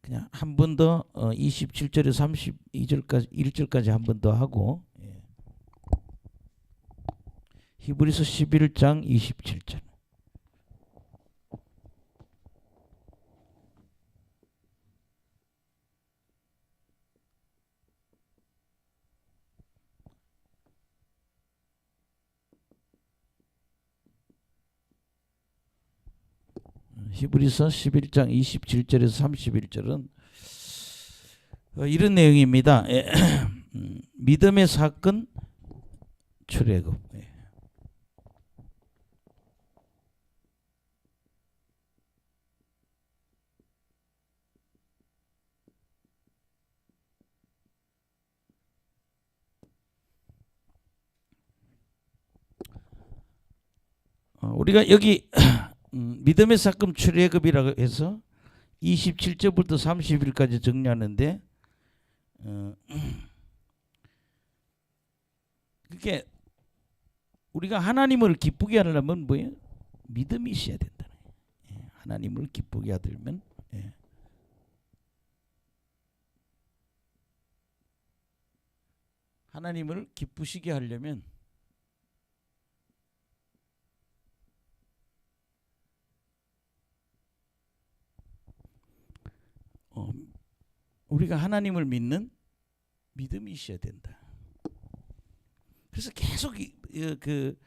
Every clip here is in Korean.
그냥 한 번 더 27절에 32절까지 1절까지 한 번 더 하고 히브리서 11장 27절. 히브리서 11장 27절에서 31절은 이런 내용입니다. 믿음의 사건 출애굽. 우리가 여기 믿음의 사건 출애굽이라고 해서 27절부터 30일까지 정리하는데 그게 우리가 하나님을 기쁘게 하려면 뭐예요? 믿음이 있어야 된다. 하나님을 기쁘게 하려면 하나님을 기쁘시게 하려면 우리가 하나님을 믿는 믿음이 있어야 된다. 그래서 계속 그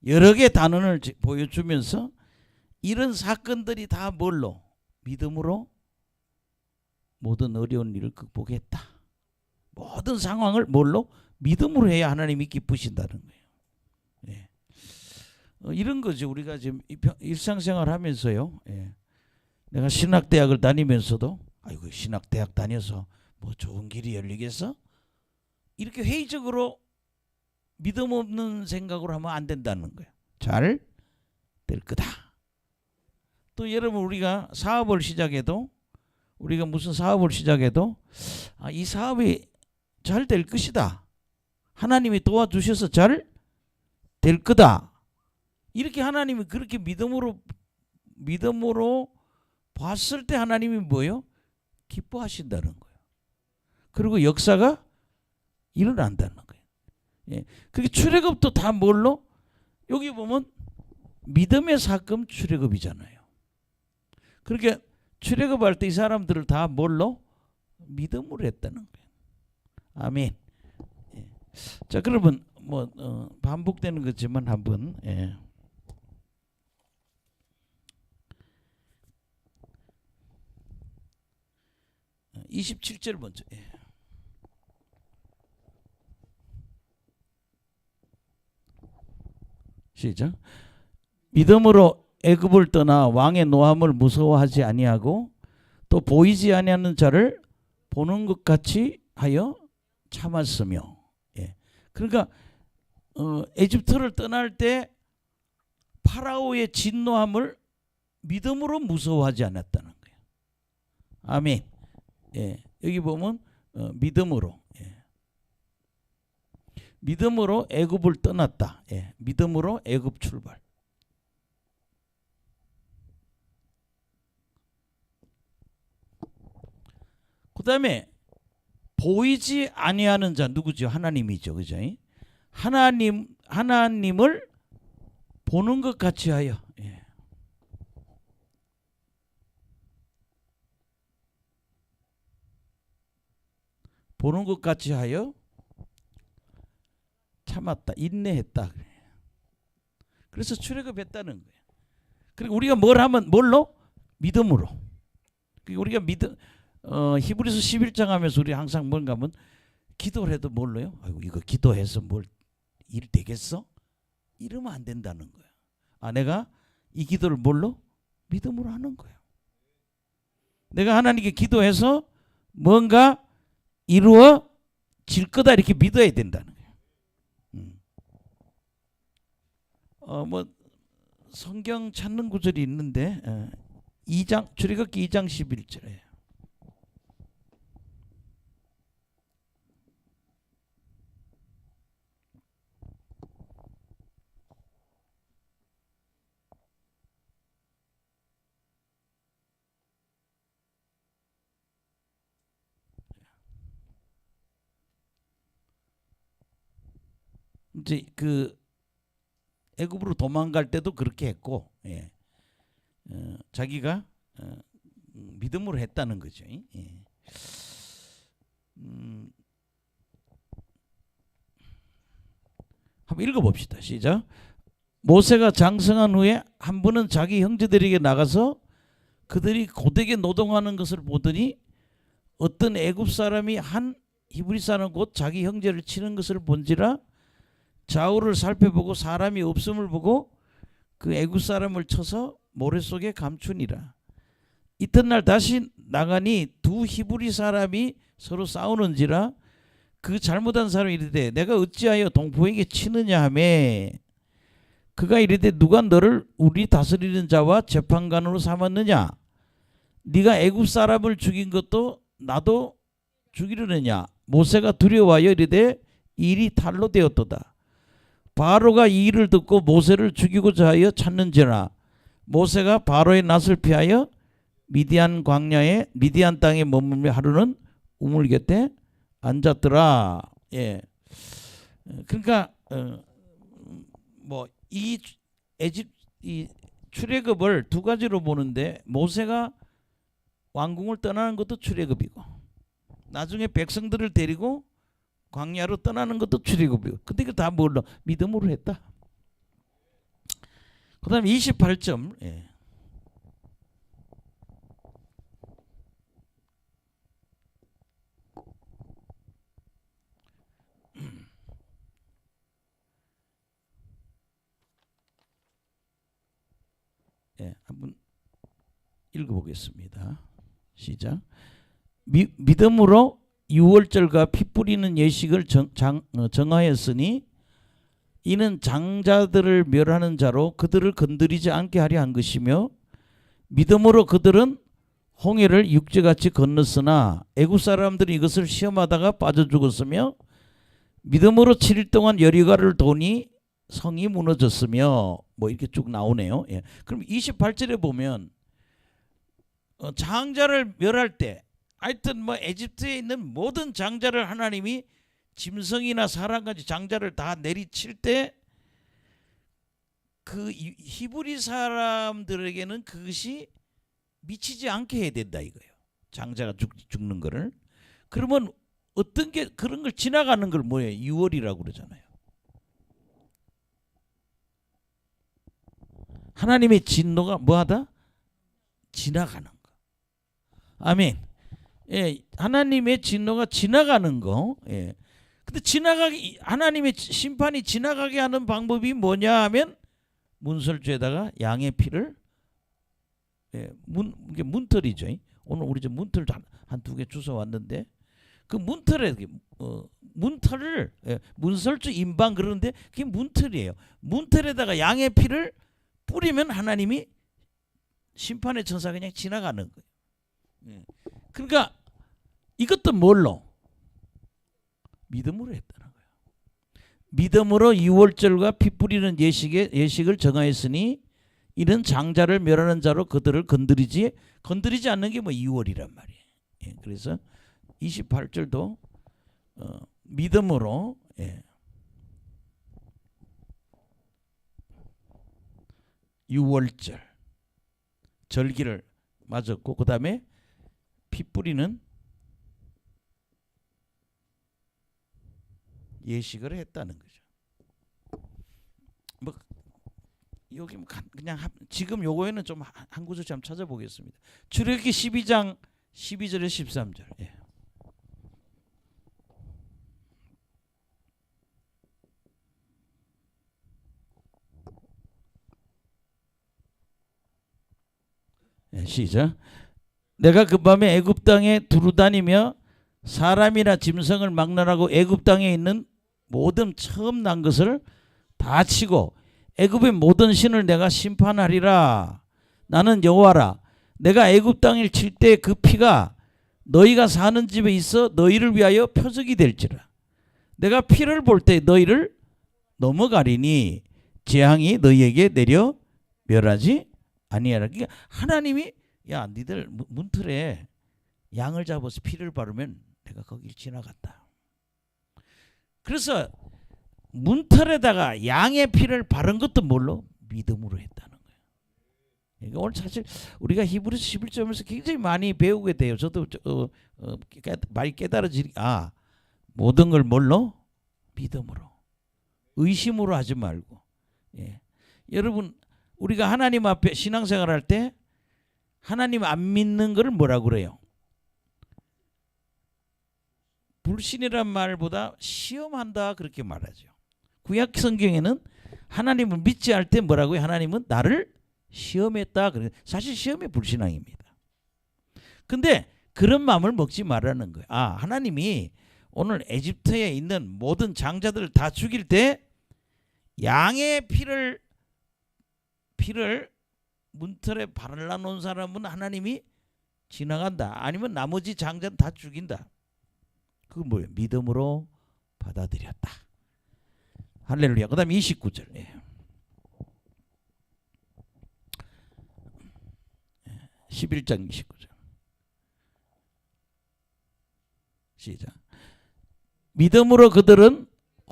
여러 개 단원을 보여주면서 이런 사건들이 다 뭘로? 믿음으로 모든 어려운 일을 극복했다. 모든 상황을 뭘로? 믿음으로 해야 하나님이 기쁘신다는 거예요. 이런 거죠. 우리가 지금 일상생활 하면서요. 내가 신학대학을 다니면서도 아이고 신학대학 다녀서 뭐 좋은 길이 열리겠어? 이렇게 회의적으로 믿음 없는 생각으로 하면 안 된다는 거예요. 잘 될 거다. 또 여러분 우리가 사업을 시작해도 우리가 무슨 사업을 시작해도 이 사업이 잘 될 것이다. 하나님이 도와주셔서 잘 될 거다. 이렇게 하나님이 그렇게 믿음으로 봤을 때 하나님이 뭐예요? 기뻐하신다는 거예요. 그리고 역사가 일어난다는 거예요. 그게 출애굽도 다 뭘로? 여기 보면 믿음의 사건 출애굽이잖아요. 그러니까 출애굽할 때 이 사람들을 다 뭘로? 믿음으로 했다는 거예요. 아멘. 자, 그러면 뭐 반복되는 거지만 한번 27절 먼저. 시작. 믿음으로 애굽을 떠나 왕의 노함을 무서워하지 아니하고 또 보이지 아니하는 자를 보는 것 같이 하여 참았으며. 그러니까 에집트를 떠날 때 파라오의 진노함을 믿음으로 무서워하지 않았다는 거예요. 아멘. 여기 보면 믿음으로 믿음으로 애굽을 떠났다. 믿음으로 애굽 출발. 그 다음에 보이지 아니하는 자 누구죠? 하나님이죠. 그죠? 하나님을 보는 것 같이 하여. 보는 것 같이 하여 참았다. 인내했다. 그래서 출애굽했다는 거예요. 그리고 우리가 뭘 하면 뭘로? 믿음으로. 우리가 히브리서 11장 하면서 우리 항상 뭔가 하면 기도를 해도 뭘로요? 아이고 이거 기도해서 뭘 일 되겠어? 이러면 안 된다는 거야. 내가 이 기도를 뭘로? 믿음으로 하는 거예요. 내가 하나님께 기도해서 뭔가 이루어질 거다 이렇게 믿어야 된다는 거예요. 뭐 성경 찾는 구절이 있는데 2장 출애굽기 2장 11절에 이제 그 애굽으로 도망갈 때도 그렇게 했고, 예. 자기가 믿음으로 했다는 거죠. 예. 한번 읽어봅시다. 시작. 모세가 장성한 후에 한 분은 자기 형제들에게 나가서 그들이 고되게 노동하는 것을 보더니 어떤 애굽 사람이 한 히브리 사람 곧 자기 형제를 치는 것을 본지라 좌우를 살펴보고 사람이 없음을 보고 그 애굽 사람을 쳐서 모래 속에 감추니라. 이튿날 다시 나가니 두 히브리 사람이 서로 싸우는지라 그 잘못한 사람이 이르되 내가 어찌하여 동포에게 치느냐 하며 그가 이르되 누가 너를 우리 다스리는 자와 재판관으로 삼았느냐 네가 애굽 사람을 죽인 것도 나도 죽이려느냐. 모세가 두려워하여 이르되 일이 탈로 되었도다. 바로가 이 일을 듣고 모세를 죽이고자 하여 찾는지라. 모세가 바로의 낯을 피하여 미디안 광야에 미디안 땅에 머물며 하루는 우물 곁에 앉았더라. 예. 그러니까 뭐 이 출애굽을 두 가지로 보는데 모세가 왕궁을 떠나는 것도 출애굽이고 나중에 백성들을 데리고 광야로 떠나는 것도 출애굽이고 근데 이거 다 뭘로? 믿음으로 했다. 그 다음에 28점. 예. 예, 한번 읽어보겠습니다. 시작. 믿음으로 유월절과 피 뿌리는 예식을 정하였으니 이는 장자들을 멸하는 자로 그들을 건드리지 않게 하려 한 것이며 믿음으로 그들은 홍해를 육지같이 건넜으나 애굽 사람들이 이것을 시험하다가 빠져 죽었으며 믿음으로 7일 동안 여리고를 도니 성이 무너졌으며 뭐 이렇게 쭉 나오네요. 예. 그럼 28절에 보면 장자를 멸할 때 하여튼 뭐 에집트에 있는 모든 장자를 하나님이 짐승이나 사람까지 장자를 다 내리칠 때 그 히브리 사람들에게는 그것이 미치지 않게 해야 된다 이거예요. 장자가 죽는 거를. 그러면 어떤 게 그런 걸 지나가는 걸 뭐예요? 유월이라고 그러잖아요. 하나님의 진노가 뭐하다? 지나가는 거. 아멘. 예, 하나님의 진노가 지나가는 거. 예. 근데 지나가기 하나님의 심판이 지나가게 하는 방법이 뭐냐 하면 문설주에다가 양의 피를 이게 문틀이죠. 오늘 우리 저 문틀 한 두 개 주워 왔는데 그 문틀에 문틀을 문설주 임방 그러는데 그게 문틀이에요. 문틀에다가 양의 피를 뿌리면 하나님이 심판의 천사 그냥 지나가는 거예요. 그러니까 이것도 뭘로? 믿음으로 했다는 거예요. 믿음으로 유월절과 피 뿌리는 예식을 정하였으니 이는 장자를 멸하는 자로 그들을 건드리지 않는 게 뭐 유월이란 말이에요. 예, 그래서 28절도 믿음으로 유월절 절기를 맞았고 그 다음에 피 뿌리는 예식을 했다는 거죠. 뭐 여기 그냥 지금 요거에는 좀 한 구절씩 한번 찾아보겠습니다. 출애굽기 12장 12절에 13절. 예. 예, 시작. 내가 그 밤에 애굽 땅에 두루다니며 사람이나 짐승을 막론하고 애굽 땅에 있는 모든 처음 난 것을 다 치고 애굽의 모든 신을 내가 심판하리라. 나는 여호와라. 내가 애굽 땅을 칠 때 그 피가 너희가 사는 집에 있어 너희를 위하여 표적이 될지라. 내가 피를 볼 때 너희를 넘어가리니 재앙이 너희에게 내려 멸하지 아니하라. 그러니까 하나님이 야 니들 문틀에 양을 잡아서 피를 바르면 내가 거길 지나갔다. 그래서 문틀에다가 양의 피를 바른 것도 뭘로? 믿음으로 했다는 거예요. 그러니까 오늘 사실 우리가 히브리서 11절에서 굉장히 많이 배우게 돼요. 저도 많이 깨달아지니 모든 걸 뭘로? 믿음으로. 의심으로 하지 말고. 예. 여러분 우리가 하나님 앞에 신앙생활할 때 하나님 안 믿는 걸 뭐라 그래요? 불신이란 말보다 시험한다 그렇게 말하죠. 구약 성경에는 하나님을 믿지 않을 때 뭐라고요? 하나님은 나를 시험했다. 사실 시험이 불신앙입니다. 근데 그런 마음을 먹지 말라는 거예요. 하나님이 오늘 에집트에 있는 모든 장자들을 다 죽일 때 양의 피를 문틀에 발라놓은 사람은 하나님이 지나간다. 아니면 나머지 장자는 다 죽인다. 그건 뭐예요? 믿음으로 받아들였다. 할렐루야. 그 다음에 29절. 11장 29절. 시작. 믿음으로 그들은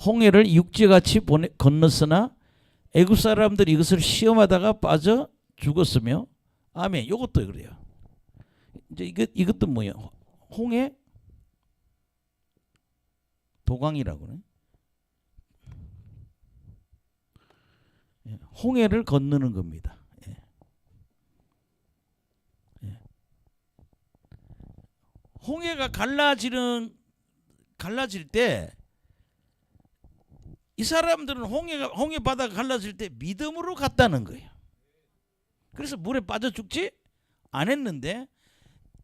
홍해를 육지같이 건넜으나 애굽 사람들이 이것을 시험하다가 빠져 죽었으며. 아멘. 이것도 그래요. 이제 이것도 뭐예요? 홍해 도강이라고 그래. 홍해를 건너는 겁니다. 홍해가 갈라질 때 이 사람들은 홍해 바다가 갈라질 때 믿음으로 갔다는 거예요. 그래서 물에 빠져 죽지 않았는데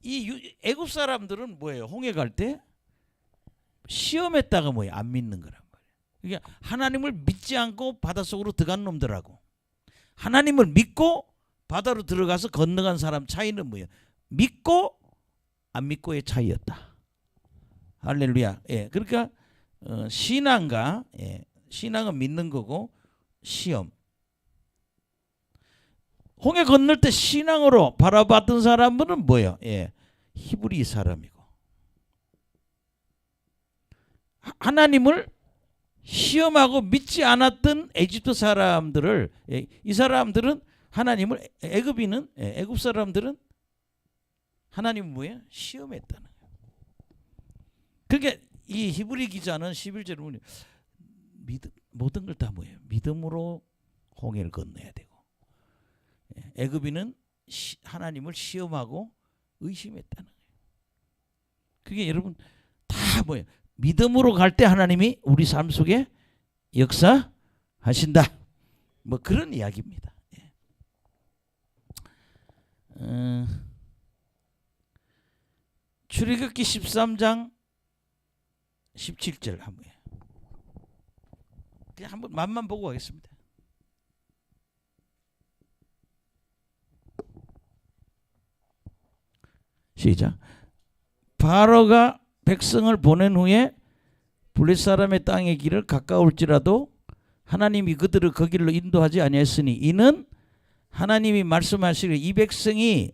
이 애굽 사람들은 뭐예요? 홍해 갈 때 시험했다가 뭐예요? 안 믿는 거란 말이에요. 그러니까 하나님을 믿지 않고 바닷속으로 들어간 놈들하고 하나님을 믿고 바다로 들어가서 건너간 사람 차이는 뭐예요? 믿고 안 믿고의 차이였다. 할렐루야. 그러니까 신앙과 신앙은 믿는 거고 시험. 홍해 건널 때 신앙으로 바라봤던 사람은 뭐예요? 히브리 사람이고 하나님을 시험하고 믿지 않았던 에집트 사람들을 이 사람들은 하나님을 애굽 사람들은 하나님을 뭐예요? 시험했다는 거예요. 그러니까 이 히브리 기자는 11절에 보면 모든 걸 다 뭐예요? 믿음으로 홍해를 건너야 되고 애굽인은 하나님을 시험하고 의심했다는 거예요. 그게 여러분 다 뭐예요? 믿음으로 갈 때 하나님이 우리 삶 속에 역사하신다. 뭐 그런 이야기입니다. 출애굽기 13장 17절 한번 그냥 한번 맛만 보고 가겠습니다. 시작. 바로가 백성을 보낸 후에 블레 사람의 땅의 길을 가까울지라도 하나님이 그들을 그 길로 인도하지 아니했으니 이는 하나님이 말씀하시기를 이 백성이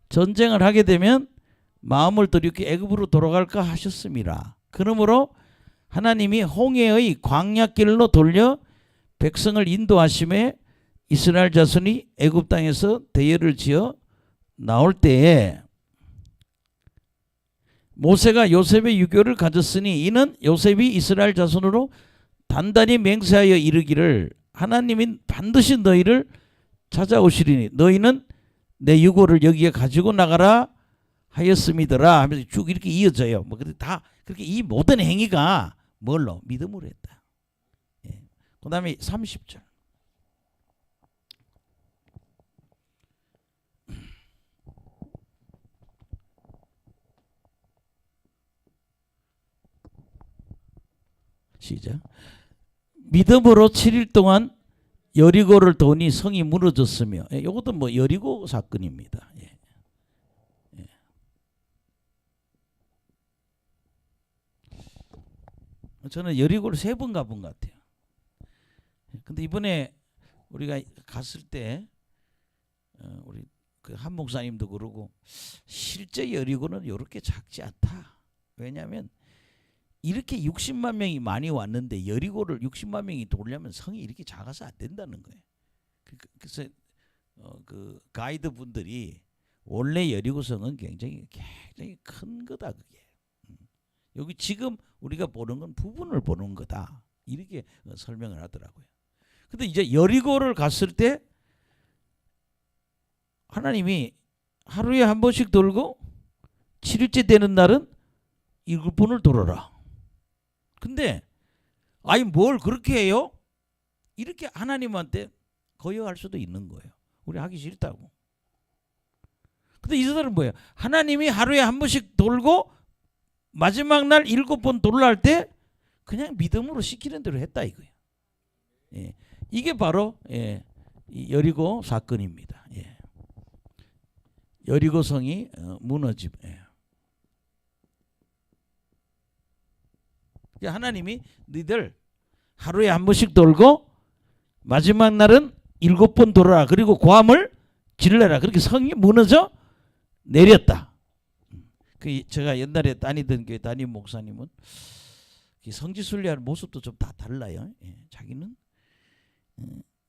전쟁을 하게 되면 마음을 돌이켜 애굽으로 돌아갈까 하셨습니다. 그러므로 하나님이 홍해의 광야길로 돌려 백성을 인도하심에 이스라엘 자손이 애굽 땅에서 대열을 지어 나올 때에 모세가 요셉의 유교를 가졌으니 이는 요셉이 이스라엘 자손으로 단단히 맹세하여 이르기를 하나님이 반드시 너희를 찾아오시리니 너희는 내 유고를 여기에 가지고 나가라 하였음이더라 하면서 쭉 이렇게 이어져요. 뭐 다 그렇게 이 모든 행위가 뭘로? 믿음으로 했다. 그 다음에 30절. 시작. 믿음으로 7일 동안 여리고를 도니 성이 무너졌으며 이것도 뭐 여리고 사건입니다. 저는 여리고를 3번 가본 것 같아요. 근데 이번에 우리가 갔을 때 우리 그 한 목사님도 그러고 실제 여리고는 이렇게 작지 않다. 왜냐하면 이렇게 60만 명이 많이 왔는데 여리고를 60만 명이 돌려면 성이 이렇게 작아서 안 된다는 거예요. 그래서 그 가이드 분들이 원래 여리고성은 굉장히 큰 거다 그게. 여기 지금 우리가 보는 건 부분을 보는 거다. 이렇게 설명을 하더라고요. 근데 이제 여리고를 갔을 때 하나님이 하루에 한 번씩 돌고 7일째 되는 날은 7번을 돌아라. 근데 아니 뭘 그렇게 해요? 이렇게 하나님한테 거여할 수도 있는 거예요. 우리 하기 싫다고. 근데 이 사람은 뭐예요? 하나님이 하루에 한 번씩 돌고 마지막 날 7번 돌라 할 때 그냥 믿음으로 시키는 대로 했다 이거예요. 예. 이게 바로 이 여리고 사건입니다. 예. 여리고 성이 무너짐. 예. 하나님이 너희들 하루에 한 번씩 돌고 마지막 날은 7번 돌아라. 그리고 고함을 질러라. 그렇게 성이 무너져 내렸다. 제가 옛날에 다니던 교회 담임 목사님은 성지 순례하는 모습도 좀 다 달라요. 예, 자기는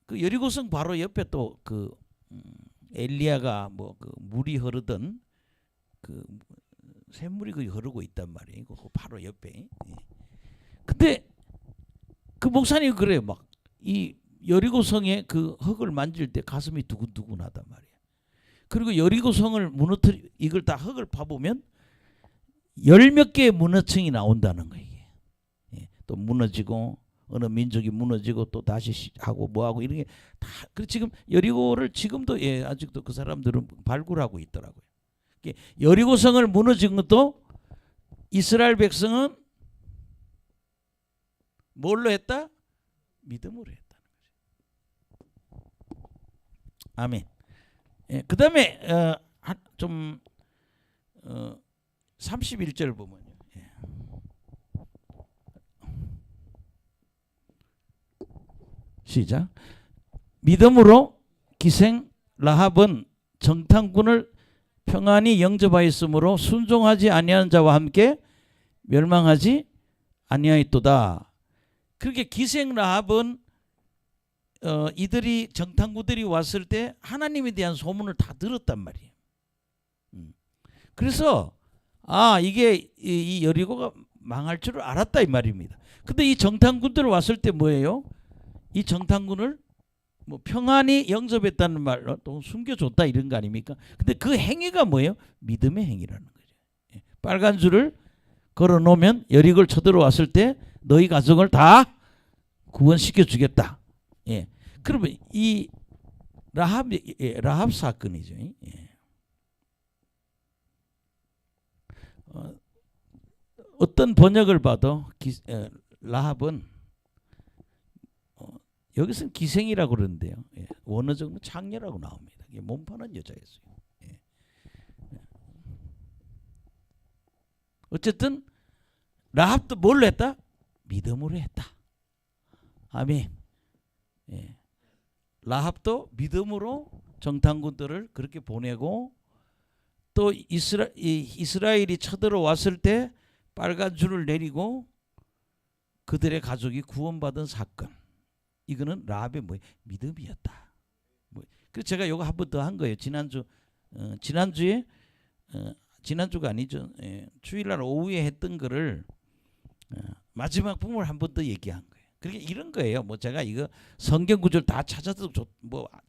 그 여리고성 바로 옆에 또 그 엘리야가 뭐 그 물이 흐르던 그 샘물이 그 흐르고 있단 말이에요. 그 바로 옆에. 예. 근데 그 목사님 그래요. 막 이 여리고성의 그 흙을 만질 때 가슴이 두근두근하단 말이에요. 그리고 여리고성을 무너뜨리 이걸 다 흙을 파보면 10몇 개의 문어층이 나온다는 거예요. 예. 또 무너지고 어느 민족이 무너지고 또 다시 하고 뭐하고 이런 게 다. 그래서 지금 여리고를 지금도 아직도 그 사람들은 발굴하고 있더라고요. 여리고성을 무너진 것도 이스라엘 백성은 뭘로 했다? 믿음으로 했다는 거죠. 아멘. 예, 그 다음에 좀 31절 보면요. 예. 시작. 믿음으로 기생 라합은 정탐꾼을 평안히 영접하였으므로 순종하지 아니하는 자와 함께 멸망하지 아니하였도다. 그렇게 기생 라합은 이들이 정탐꾼들이 왔을 때 하나님에 대한 소문을 다 들었단 말이에요. 그래서 이게 이 여리고가 망할 줄을 알았다 이 말입니다. 근데 이 정탐꾼들 왔을 때 뭐예요? 이 정탐꾼을 뭐 평안히 영접했다는 말로 또 숨겨줬다 이런 거 아닙니까? 근데 그 행위가 뭐예요? 믿음의 행위라는 거죠. 빨간 줄을 걸어놓으면 여리고를 쳐들어왔을 때 너희 가정을 다 구원시켜 주겠다. 예. 그러면 이 라합 사건이죠. 예. 어떤 번역을 봐도 라합은 여기서는 기생이라고 그러는데요. 예. 원어적으로 창녀라고 나옵니다. 이게 몸파는 여자였어요. 예. 어쨌든 라합도 뭘로 했다? 믿음으로 했다. 아멘. 예. 라합도 믿음으로 정탐꾼들을 그렇게 보내고 또 이스라엘이 쳐들어왔을 때 빨간 줄을 내리고 그들의 가족이 구원받은 사건. 이거는 라합의 믿음이었다. 그래서 제가 이거 한 번 더 한 거예요. 지난주에 지난주가 아니죠. 주일날 오후에 했던 거를 마지막 부분을 한 번 더 얘기한 거예요. 그러니까 이런 거예요. 뭐 제가 이거 성경 구절 다 찾아도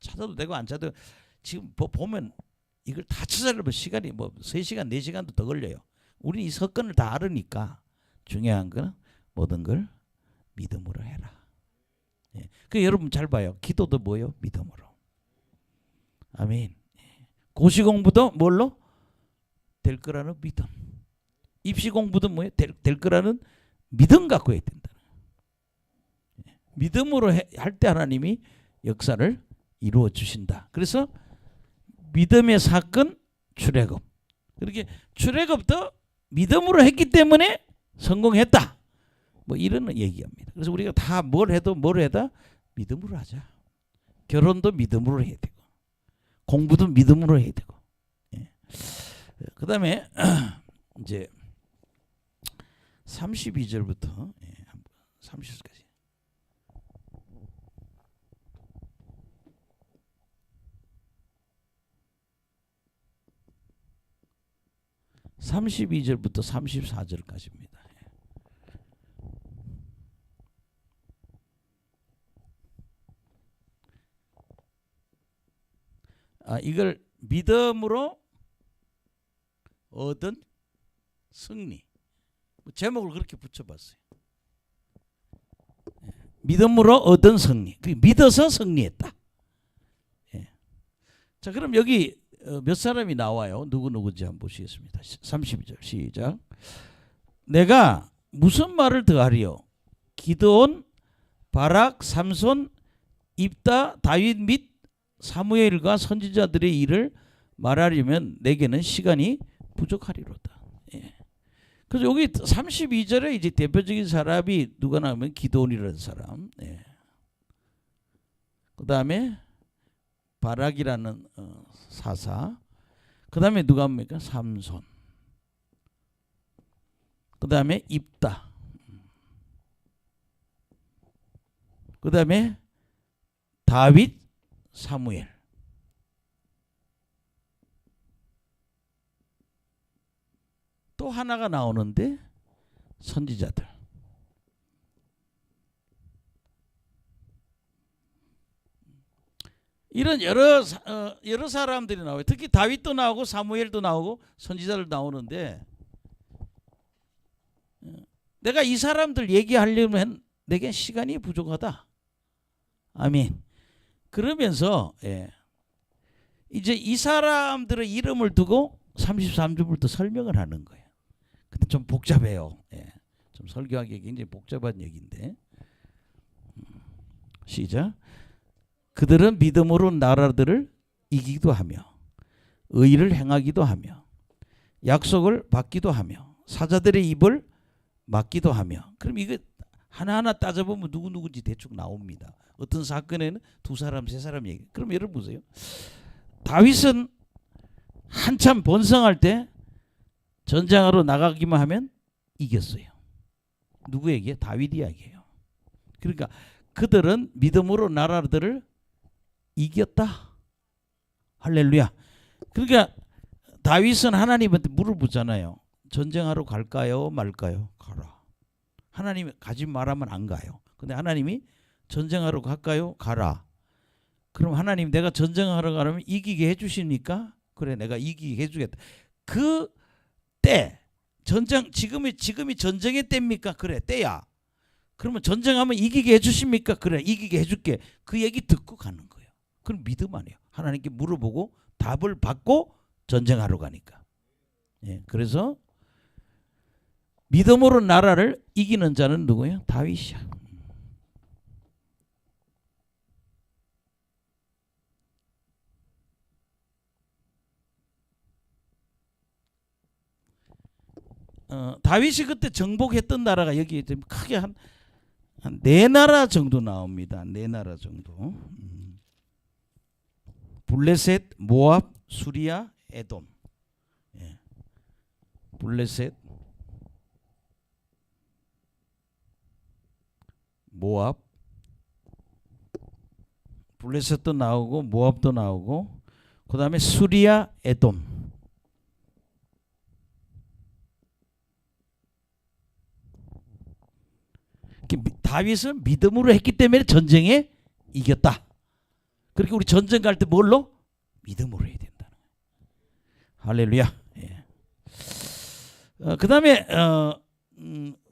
찾아도 되고 안 찾아도 지금 보면 이걸 다 찾아내면 시간이 3시간 4시간도 더 걸려요. 우리 이 사건을 다 알으니까 중요한 거는 모든 걸 믿음으로 해라. 예. 그 여러분 잘 봐요. 기도도 뭐예요? 믿음으로. 아멘. 고시 공부도 뭘로? 될 거라는 믿음. 입시 공부도 뭐예요? 될 거라는 믿음 갖고 해야 된다. 믿음으로 할 때 하나님이 역사를 이루어 주신다. 그래서 믿음의 사건 출애굽. 그렇게 출애굽도 믿음으로 했기 때문에 성공했다. 뭐 이런 얘기합니다. 그래서 우리가 다 뭘 해도 믿음으로 하자. 결혼도 믿음으로 해야 되고, 공부도 믿음으로 해야 되고. 예. 그다음에 이제 32절부터 30절까지. (32절부터) (34절까지입니다) 이걸 믿음으로 얻은 승리, 제목을 그렇게 붙여봤어요. 믿음으로 얻은 승리, 믿어서 승리했다. 자, 그럼 여기 몇 사람이 나와요? 누구누구인지 한번 보시겠습니다. 32절 시작. 내가 무슨 말을 더하리요? 기드온, 바락, 삼손, 입다, 다윗 및 사무엘과 선지자들의 일을 말하려면 내게는 시간이 부족하리로다. 그래서 여기 32절에 이제 대표적인 사람이 누가 나오면 기드온이라는 사람. 그 다음에 바락이라는 사사. 그 다음에 누가 합니까? 삼손. 그 다음에 입다. 그 다음에 다윗, 사무엘. 또 하나가 나오는데 선지자들. 이런 여러 사람들이 나와요. 특히 다윗도 나오고 사무엘도 나오고 선지자들 나오는데, 내가 이 사람들 얘기하려면 내게 시간이 부족하다. 아멘. 그러면서 이제 이 사람들의 이름을 두고 33절부터 설명을 하는 거예요. 근데 좀 복잡해요. 좀 설교하기 굉장히 복잡한 얘기인데. 시작. 그들은 믿음으로 나라들을 이기기도 하며 의를 행하기도 하며 약속을 받기도 하며 사자들의 입을 막기도 하며. 그럼 이거 하나하나 따져보면 누구누구인지 대충 나옵니다. 어떤 사건에는 두 사람 세 사람 얘기. 그럼 여러분 보세요. 다윗은 한참 번성할 때 전쟁하러 나가기만 하면 이겼어요. 누구 얘기예요? 다윗 이야기예요. 그러니까 그들은 믿음으로 나라들을 이겼다. 할렐루야. 그러니까 다윗은 하나님한테 물어보잖아요. 전쟁하러 갈까요? 말까요? 가라. 하나님이 가지 말하면 안 가요. 근데 하나님이 전쟁하러 갈까요? 가라. 그럼 하나님 내가 전쟁하러 가려면 이기게 해주십니까? 그래, 내가 이기게 해주겠다. 그 때 전쟁, 지금이 전쟁의 때입니까? 그래, 때야. 그러면 전쟁하면 이기게 해주십니까? 그래, 이기게 해줄게. 그 얘기 듣고 가는 거예요. 그럼 믿음 아니에요. 하나님께 물어보고 답을 받고 전쟁하러 가니까. 그래서 믿음으로 나라를 이기는 자는 누구예요? 다윗이야. 다윗이 그때 정복했던 나라가 여기 좀 크게 한 네 나라 정도 나옵니다. 네 나라 정도. 블레셋, 모압, 수리아, 에돔. 블레셋, 모압, 블레셋도 나오고 모압도 나오고, 그 다음에 수리아, 에돔. 다윗은 믿음으로 했기 때문에 전쟁에 이겼다. 그렇게 우리 전쟁 갈 때 뭘로? 믿음으로 해야 된다는 거예요. 할렐루야. 그 다음에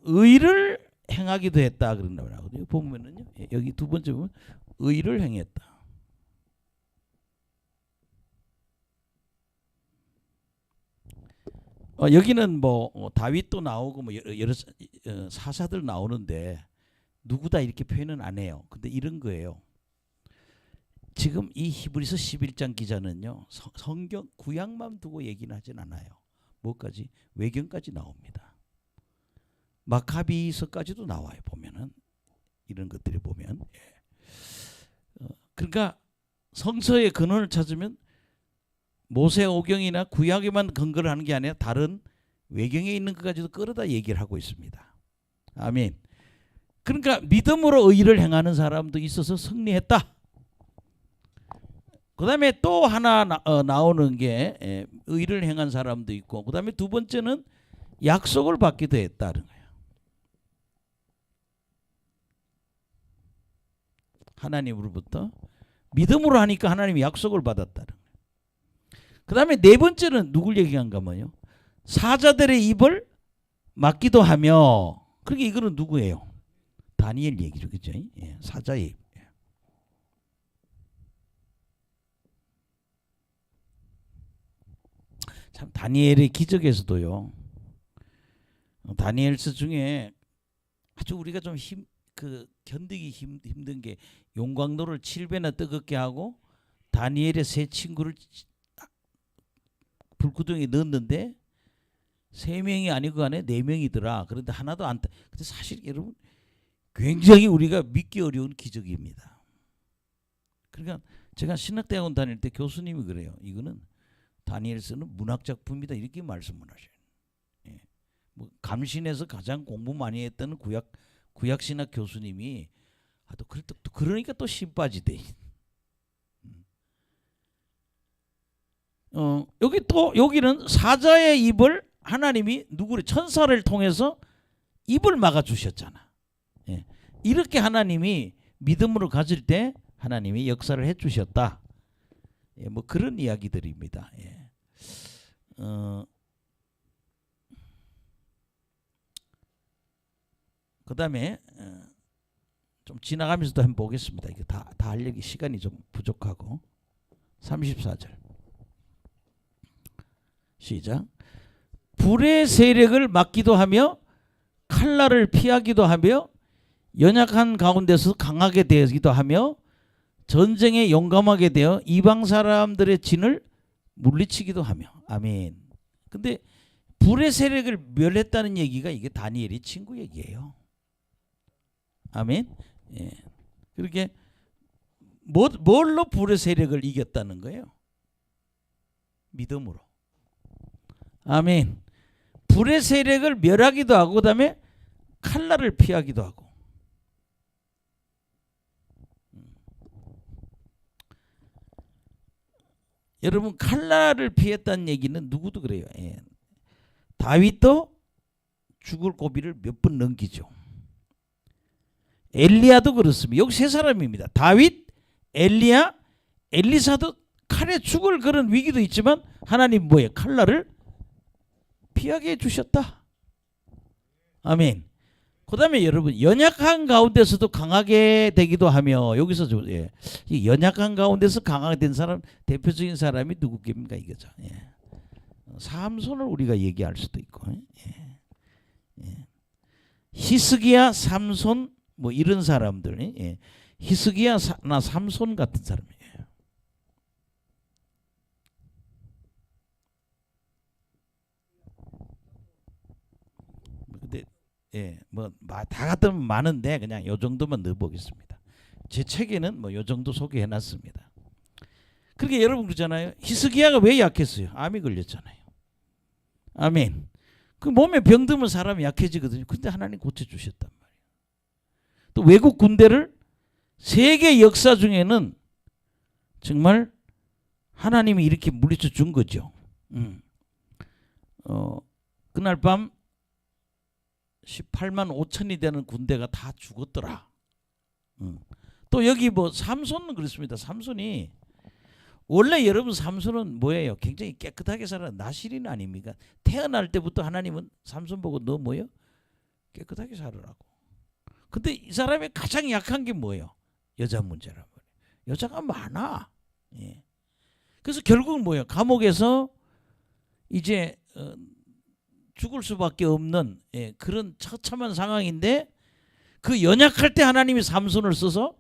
의를 행하기도 했다 그런다고 하거든요. 보면은요, 여기 두 번째 보면 의를 행했다. 여기는 뭐 다윗도 나오고 뭐 여러 사사들 나오는데 누구다 이렇게 표현은 안 해요. 근데 이런 거예요. 지금 이 히브리서 11장 기자는요, 성경 구약만 두고 얘기는 하진 않아요. 뭐까지? 외경까지 나옵니다. 마카비서까지도 나와요. 보면은 이런 것들이 보면. 그러니까 성서의 근원을 찾으면 모세오경이나 구약에만 근거를 하는 게 아니라 다른 외경에 있는 것까지도 끌어다 얘기를 하고 있습니다. 아멘. 그러니까 믿음으로 의를 행하는 사람도 있어서 승리했다. 그 다음에 또 하나 나오는 게 의를 행한 사람도 있고, 그 다음에 두 번째는 약속을 받기도 했다는 거예요. 하나님으로부터 믿음으로 하니까 하나님이 약속을 받았다는 거예요. 그 다음에 네 번째는 누굴 얘기한가 하면요, 사자들의 입을 막기도 하며. 그러니까 이거는 누구예요? 다니엘 얘기죠, 그죠? 예, 사자의 입. 참 다니엘의 기적에서도요, 다니엘서 중에 아주 우리가 좀 견디기 힘든 게, 용광로를 7배나 뜨겁게 하고 다니엘의 세 친구를 불구덩이에 넣었는데 3명이 아니고 안에 4명이더라. 그런데 하나도 안 타. 근데 사실 여러분 굉장히 우리가 믿기 어려운 기적입니다. 그러니까 제가 신학대학원 다닐 때 교수님이 그래요. 이거는 다니엘서는 문학작품이다, 이렇게 말씀을 하셔요. 예. 뭐 감신에서 가장 공부 많이 했던 구약신학 교수님이 또 그러니까 또 신 빠지대. 여기는 사자의 입을 하나님이 천사를 통해서 입을 막아 주셨잖아. 예. 이렇게 하나님이 믿음으로 가질 때 하나님이 역사를 해 주셨다. 예, 뭐 그런 이야기들입니다. 예. 그 다음에 좀 지나가면서도 한번 보겠습니다. 이게 다 하려기 시간이 좀 부족하고. 34절 시작. 불의 세력을 막기도 하며 칼날을 피하기도 하며 연약한 가운데서 강하게 되기도 하며 전쟁에 용감하게 되어 이방 사람들의 진을 물리치기도 하며. 아멘. 근데 불의 세력을 멸했다는 얘기가 이게 다니엘의 친구 얘기예요. 아멘. 예. 그렇게 뭘로 불의 세력을 이겼다는 거예요? 믿음으로. 아멘. 불의 세력을 멸하기도 하고, 그 다음에 칼날을 피하기도 하고. 여러분, 칼날을 피했다는 얘기는 누구도 그래요. 예. 다윗도 죽을 고비를 몇 번 넘기죠. 엘리야도 그렇습니다. 여기 세 사람입니다. 다윗, 엘리야, 엘리사도 칼에 죽을 그런 위기도 있지만 하나님 뭐예요? 칼날을 피하게 해주셨다. 아멘. 그 다음에 여러분, 연약한 가운데서도 강하게 되기도 하며. 여기서 예, 이 연약한 가운데서 강하게 된 사람, 대표적인 사람이 누구입니까? 이거죠. 예. 삼손을 우리가 얘기할 수도 있고, 예. 예. 히스기야, 삼손, 뭐 이런 사람들, 예. 히스기야나 삼손 같은 사람이에요. 근데 예, 뭐 다 같으면 많은데 그냥 요 정도만 넣어보겠습니다. 제 책에는 뭐 요 정도 소개해놨습니다. 그렇게 여러분 그러잖아요. 히스기야가 왜 약했어요? 암이 걸렸잖아요. 아멘. 그 몸에 병들면 사람이 약해지거든요. 근데 하나님 고쳐주셨단 말이에요. 또 외국 군대를 세계 역사 중에는 정말 하나님이 이렇게 물리쳐 준 거죠. 그날 밤 18만 5천이 되는 군대가 다 죽었더라. 또 여기 뭐 삼손은 그렇습니다. 삼손이 원래 여러분 삼손은 뭐예요? 굉장히 깨끗하게 살아는 나실인 아닙니까? 태어날 때부터 하나님은 삼손 보고 너 뭐예요? 깨끗하게 살으라고. 근데 이 사람이 가장 약한 게 뭐예요? 여자 문제란 말이에요. 여자가 많아. 예. 그래서 결국은 뭐예요? 감옥에서 이제 죽을 수밖에 없는 그런 처참한 상황인데, 그 연약할 때 하나님이 삼손을 써서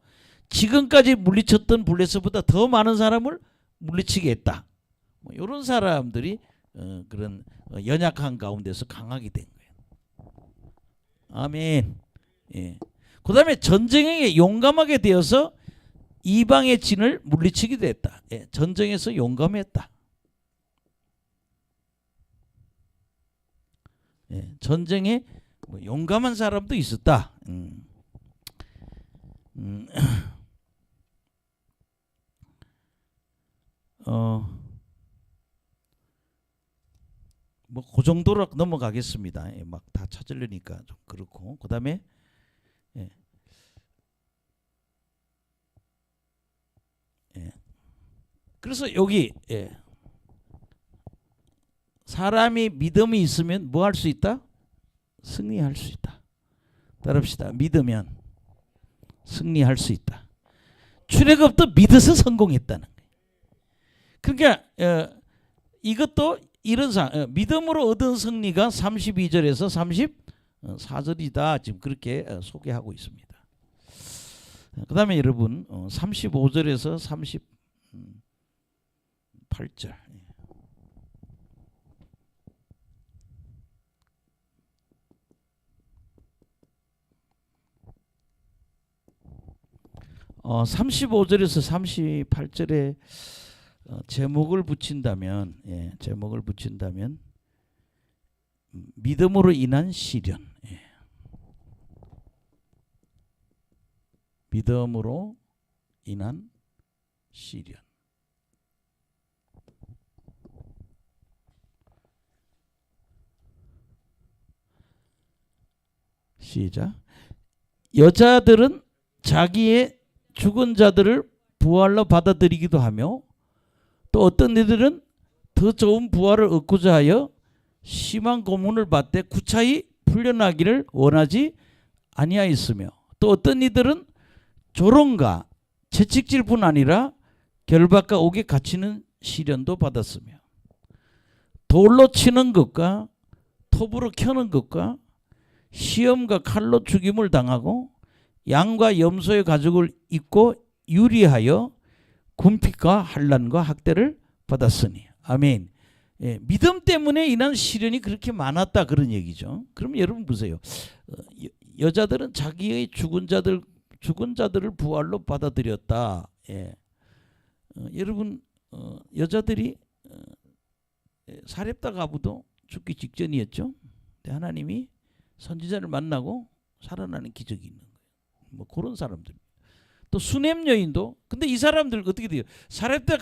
지금까지 물리쳤던 블레셋보다 더 많은 사람을 물리치게 했다. 뭐 이런 사람들이 그런 연약한 가운데서 강하게 된 거예요. 아멘. 예. 그 다음에 전쟁에 용감하게 되어서 이방의 진을 물리치기도 했다. 예. 전쟁에서 용감했다. 예, 전쟁에 뭐 용감한 사람도 있었다. 뭐 그 정도로 넘어가겠습니다. 예, 막 다 찾으려니까 좀 그렇고. 그다음에 예. 예. 그래서 여기 예. 사람이 믿음이 있으면 뭐 할 수 있다? 승리할 수 있다. 따라합시다. 믿으면 승리할 수 있다. 출애굽도 믿어서 성공했다는 거예요. 그러니까 이것도 이런 믿음으로 얻은 승리가 32절에서 34절이다. 지금 그렇게 소개하고 있습니다. 그 다음에 여러분 35절에서 38절. 35절에서 38절에 제목을 붙인다면, 예, 제목을 붙인다면 믿음으로 인한 시련. 예. 믿음으로 인한 시련. 시작. 여자들은 자기의 죽은 자들을 부활로 받아들이기도 하며 또 어떤 이들은 더 좋은 부활을 얻고자 하여 심한 고문을 받되 구차히 풀려나기를 원하지 아니하였으며 또 어떤 이들은 조롱과 채찍질뿐 아니라 결박과 옥에 갇히는 시련도 받았으며 돌로 치는 것과 톱으로 켜는 것과 시험과 칼로 죽임을 당하고 양과 염소의 가죽을 입고 유리하여 군핍과 환난과 학대를 받았으니. 아멘. 예, 믿음 때문에 인한 시련이 그렇게 많았다 그런 얘기죠. 그럼 여러분 보세요. 여자들은 자기의 죽은 자들을 부활로 받아들였다. 예. 여러분 여자들이 사렙다 가부도 죽기 직전이었죠. 근데 하나님이 선지자를 만나고 살아나는 기적이 있는 거예요. 뭐 그런 사람들. 또 수넴 여인도. 근데 이 사람들 어떻게 돼요? 사렙다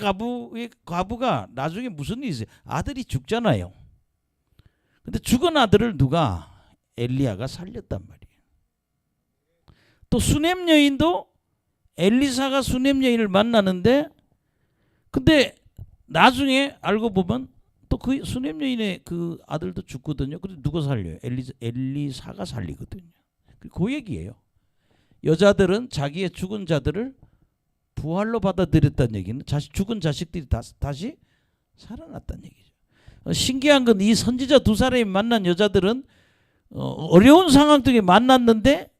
과부가 나중에 무슨 일이 있어요? 아들이 죽잖아요. 근데 죽은 아들을 누가? 엘리야가 살렸단 말이에요. 또 수넴 여인도 엘리사가 수넴 여인을 만나는데 근데 나중에 알고 보면 또 그 수넴 여인의 그 아들도 죽거든요. 근데 누가 살려요? 엘리사가 살리거든요. 그 얘기예요. 여자들은 자기의 죽은 자들을 부활로 받아들였다는 얘기는 죽은 자식들이 다시 살아났다는 얘기죠. 신기한 건 이 선지자 두 사람이 만난 여자들은 어려운 상황 속에 만났는데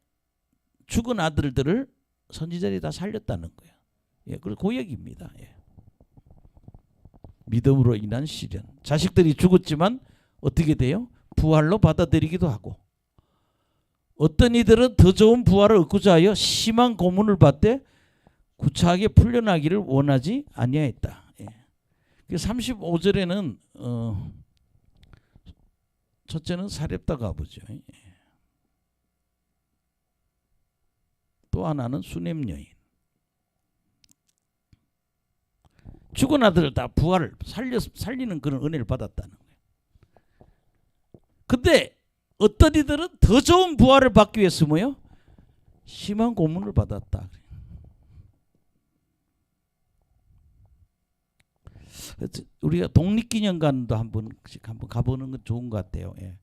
죽은 아들들을 선지자들이 다 살렸다는 거예요. 예, 그리고 그 얘기입니다. 예. 믿음으로 인한 시련. 자식들이 죽었지만 어떻게 돼요? 부활로 받아들이기도 하고 어떤 이들은 더 좋은 부활을 얻고자 하여 심한 고문을 받되 구차하게 풀려나기를 원하지 아니하였다. 예. 35절에는 첫째는 사렙다 과부죠. 예. 또 하나는 수넴 여인. 죽은 아들을 다 부활을 살리는 그런 은혜를 받았다는 거예요. 근데 어떤 이들은 더 좋은 부활을 받기 위해서 뭐요? 심한 고문을 받았다. 우리가 독립기념관도 한번 가보는 건 좋은 것 같아요. 예.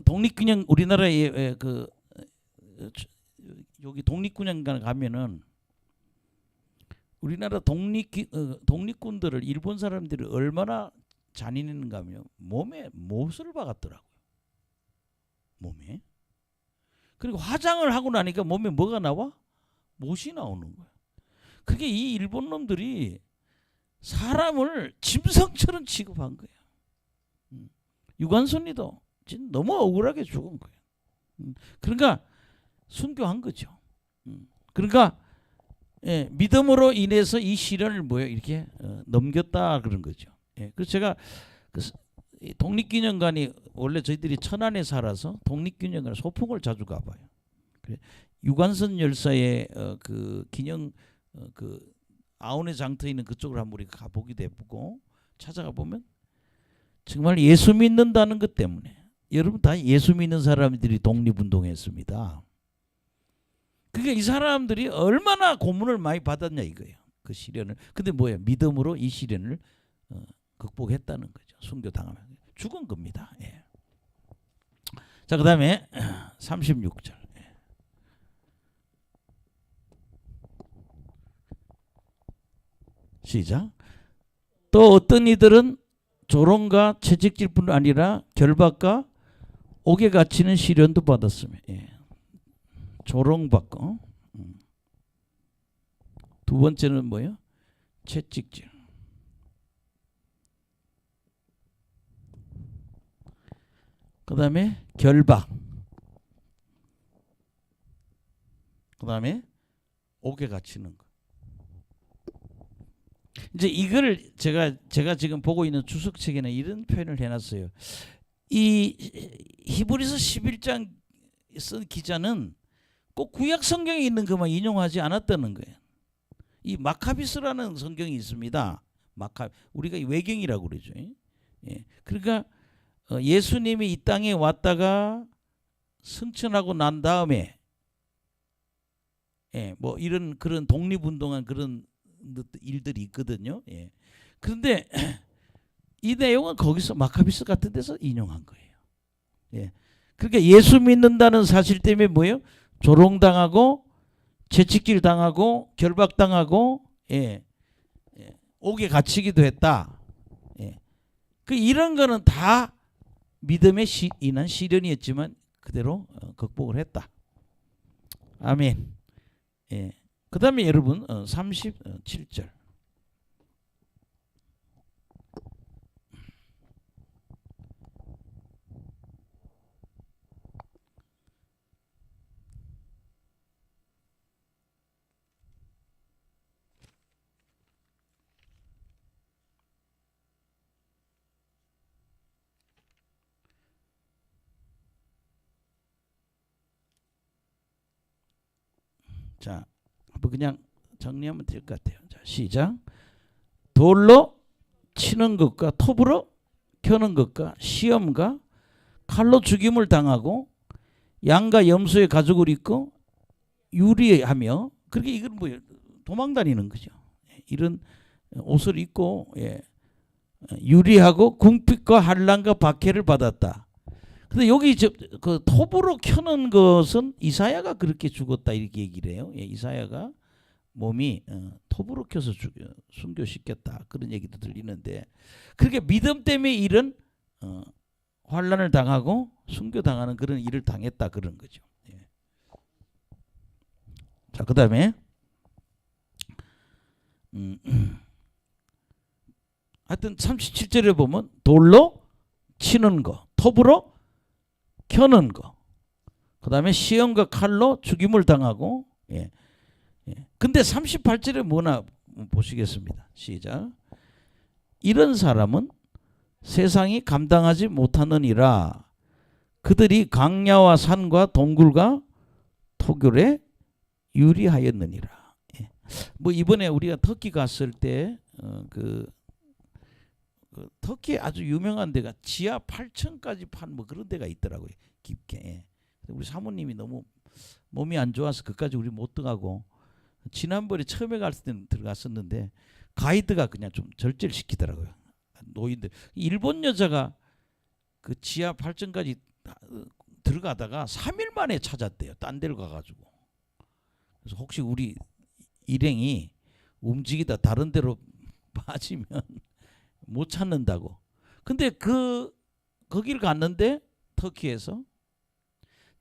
독립기념 우리나라에 여기 독립기념관 가면은 우리나라 독립군들을 일본 사람들이 얼마나 잔인했는가 하면 몸에 못을 박았더라고요. 몸에. 그리고 화장을 하고 나니까 몸에 뭐가 나와? 못이 나오는 거야. 그게 이 일본 놈들이 사람을 짐승처럼 취급한 거야. 유관순이도 너무 억울하게 죽은 거야. 그러니까 순교한 거죠. 그러니까 예, 믿음으로 인해서 이 시련을 이렇게 넘겼다 그런 거죠. 예, 그래서 제가 이 독립기념관이 원래 저희들이 천안에 살아서 독립기념관 소풍을 자주 가봐요. 그래, 유관선 열사의 그 기념 그 아온의 장터 있는 그쪽을 한번 우리가 가보기도 해보고 찾아가 보면 정말 예수 믿는다는 것 때문에 여러분 다 예수 믿는 사람들이 독립운동했습니다. 그러니까 이 사람들이 얼마나 고문을 많이 받았냐 이거예요. 그 시련을. 근데 뭐예요? 믿음으로 이 시련을 극복했다는 거죠. 순교당하면 죽은 겁니다. 예. 자, 그 다음에 36절. 시작. 또 어떤 이들은 조롱과 채찍질뿐 아니라 결박과 옥에 갇히는 시련도 받았으며, 예. 조롱받고, 두 번째는 뭐예요? 채찍질. 그 다음에 결박. 그 다음에 옥에 갇히는 거. 이제 이걸 제가 지금 보고 있는 주석책에는 이런 표현을 해놨어요. 이 히브리서 11장 쓴 기자는 꼭 구약 성경에 있는 것만 인용하지 않았다는 거예요. 이 마카비스라는 성경이 있습니다. 우리가 외경이라고 그러죠. 예. 그러니까 예수님이 이 땅에 왔다가 승천하고 난 다음에 뭐 이런 그런 독립운동한 그런 일들이 있거든요. 예. 그런데 이 내용은 거기서 마카비스 같은 데서 인용한 거예요. 예. 그러니까 예수 믿는다는 사실 때문에 뭐예요? 조롱당하고 채찍질 당하고 결박당하고 옥에 갇히기도 했다. 그 이런 거는 다 믿음에 인한 시련이었지만 그대로 극복을 했다. 아멘. 그 다음에 여러분 37절. 자, 한번 그냥 정리하면 될 것 같아요. 자, 시작. 돌로 치는 것과 톱으로 켜는 것과 시험과 칼로 죽임을 당하고 양과 염소의 가죽을 입고 유리하며, 그렇게 이건 뭐예요? 도망다니는 거죠. 이런 옷을 입고 유리하고 궁핍과 환난과 박해를 받았다. 근데 여기 그 톱으로 켜는 것은 이사야가 그렇게 죽었다 이렇게 얘기를 해요. 이사야가 몸이 톱으로 켜서 순교시켰다 그런 얘기도 들리는데, 그렇게 믿음 때문에 이런 환난을 당하고 순교당하는 그런 일을 당했다 그런 거죠. 자, 그 다음에 하여튼 37절에 보면 돌로 치는 거, 톱으로 켜는 거, 그 다음에 시험과 칼로 죽임을 당하고. 근데 38절에 뭐나 보시겠습니다. 시작. 이런 사람은 세상이 감당하지 못하느니라. 그들이 강야와 산과 동굴과 토굴에 유리하였느니라. 뭐 이번에 우리가 터키 갔을 때 그 터키에 아주 유명한 데가 지하 8층까지 판 뭐 그런 데가 있더라고요. 깊게. 우리 사모님이 너무 몸이 안 좋아서 그까지 우리 못 들어가고, 지난번에 처음에 갔을 때는 들어갔었는데 가이드가 그냥 좀 절제시키더라고요. 노인들. 일본 여자가 그 지하 8층까지 들어가다가 3일 만에 찾았대요. 딴 데로 가가지고. 그래서 혹시 우리 일행이 움직이다 다른 데로 빠지면 못 찾는다고. 근데 거기를 갔는데 터키에서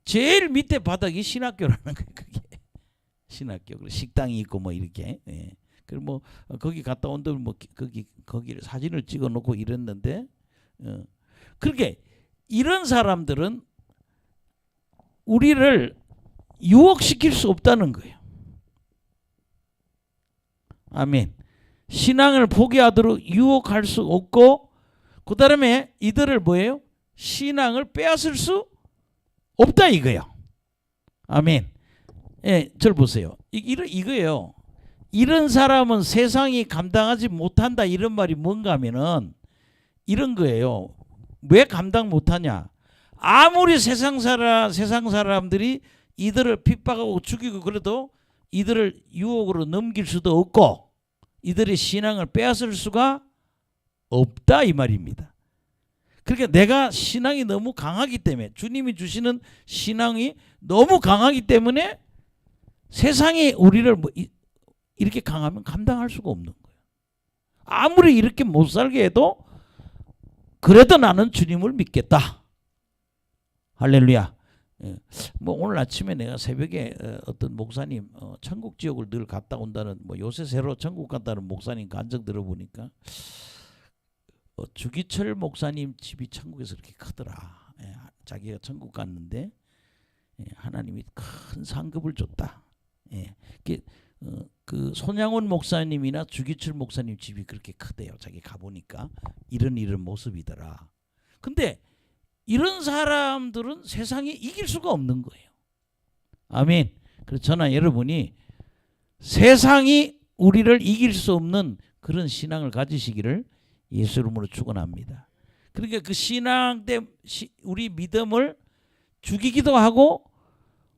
제일 밑에 바닥이 신학교라는 거예요. 그게 신학교. 식당이 있고 뭐 이렇게. 그리고 뭐 거기 갔다 온들 뭐 거기를 사진을 찍어 놓고 이랬는데, 그렇게 이런 사람들은 우리를 유혹시킬 수 없다는 거예요. 아멘. 신앙을 포기하도록 유혹할 수 없고, 그 다음에 이들을 뭐예요? 신앙을 빼앗을 수 없다 이거예요. 아멘. 예, 저를 보세요. 이거예요. 이런 사람은 세상이 감당하지 못한다 이런 말이 뭔가 하면은 이런 거예요. 왜 감당 못하냐? 아무리 세상 사람들이 이들을 핍박하고 죽이고 그래도 이들을 유혹으로 넘길 수도 없고 이들의 신앙을 빼앗을 수가 없다 이 말입니다. 그러니까 내가 신앙이 너무 강하기 때문에 주님이 주시는 신앙이 너무 강하기 때문에 세상이 우리를 이렇게 강하면 감당할 수가 없는 거예요. 아무리 이렇게 못 살게 해도 그래도 나는 주님을 믿겠다. 할렐루야. 뭐 오늘 아침에 내가 새벽에 어떤 목사님 천국 지옥을 늘 갔다 온다는 요새 새로 천국 갔다는 목사님 간증 들어보니까 주기철 목사님 집이 천국에서 그렇게 크더라. 자기가 천국 갔는데 하나님이 큰 상급을 줬다. 그 손양원 목사님이나 주기철 목사님 집이 그렇게 크대요. 자기 가보니까 이런 모습이더라. 근데 이런 사람들은 세상에 이길 수가 없는 거예요. 아멘. 그래서 저는 여러분이 세상이 우리를 이길 수 없는 그런 신앙을 가지시기를 예수 이름으로 축원합니다. 그러니까 그 신앙 때 우리 믿음을 죽이기도 하고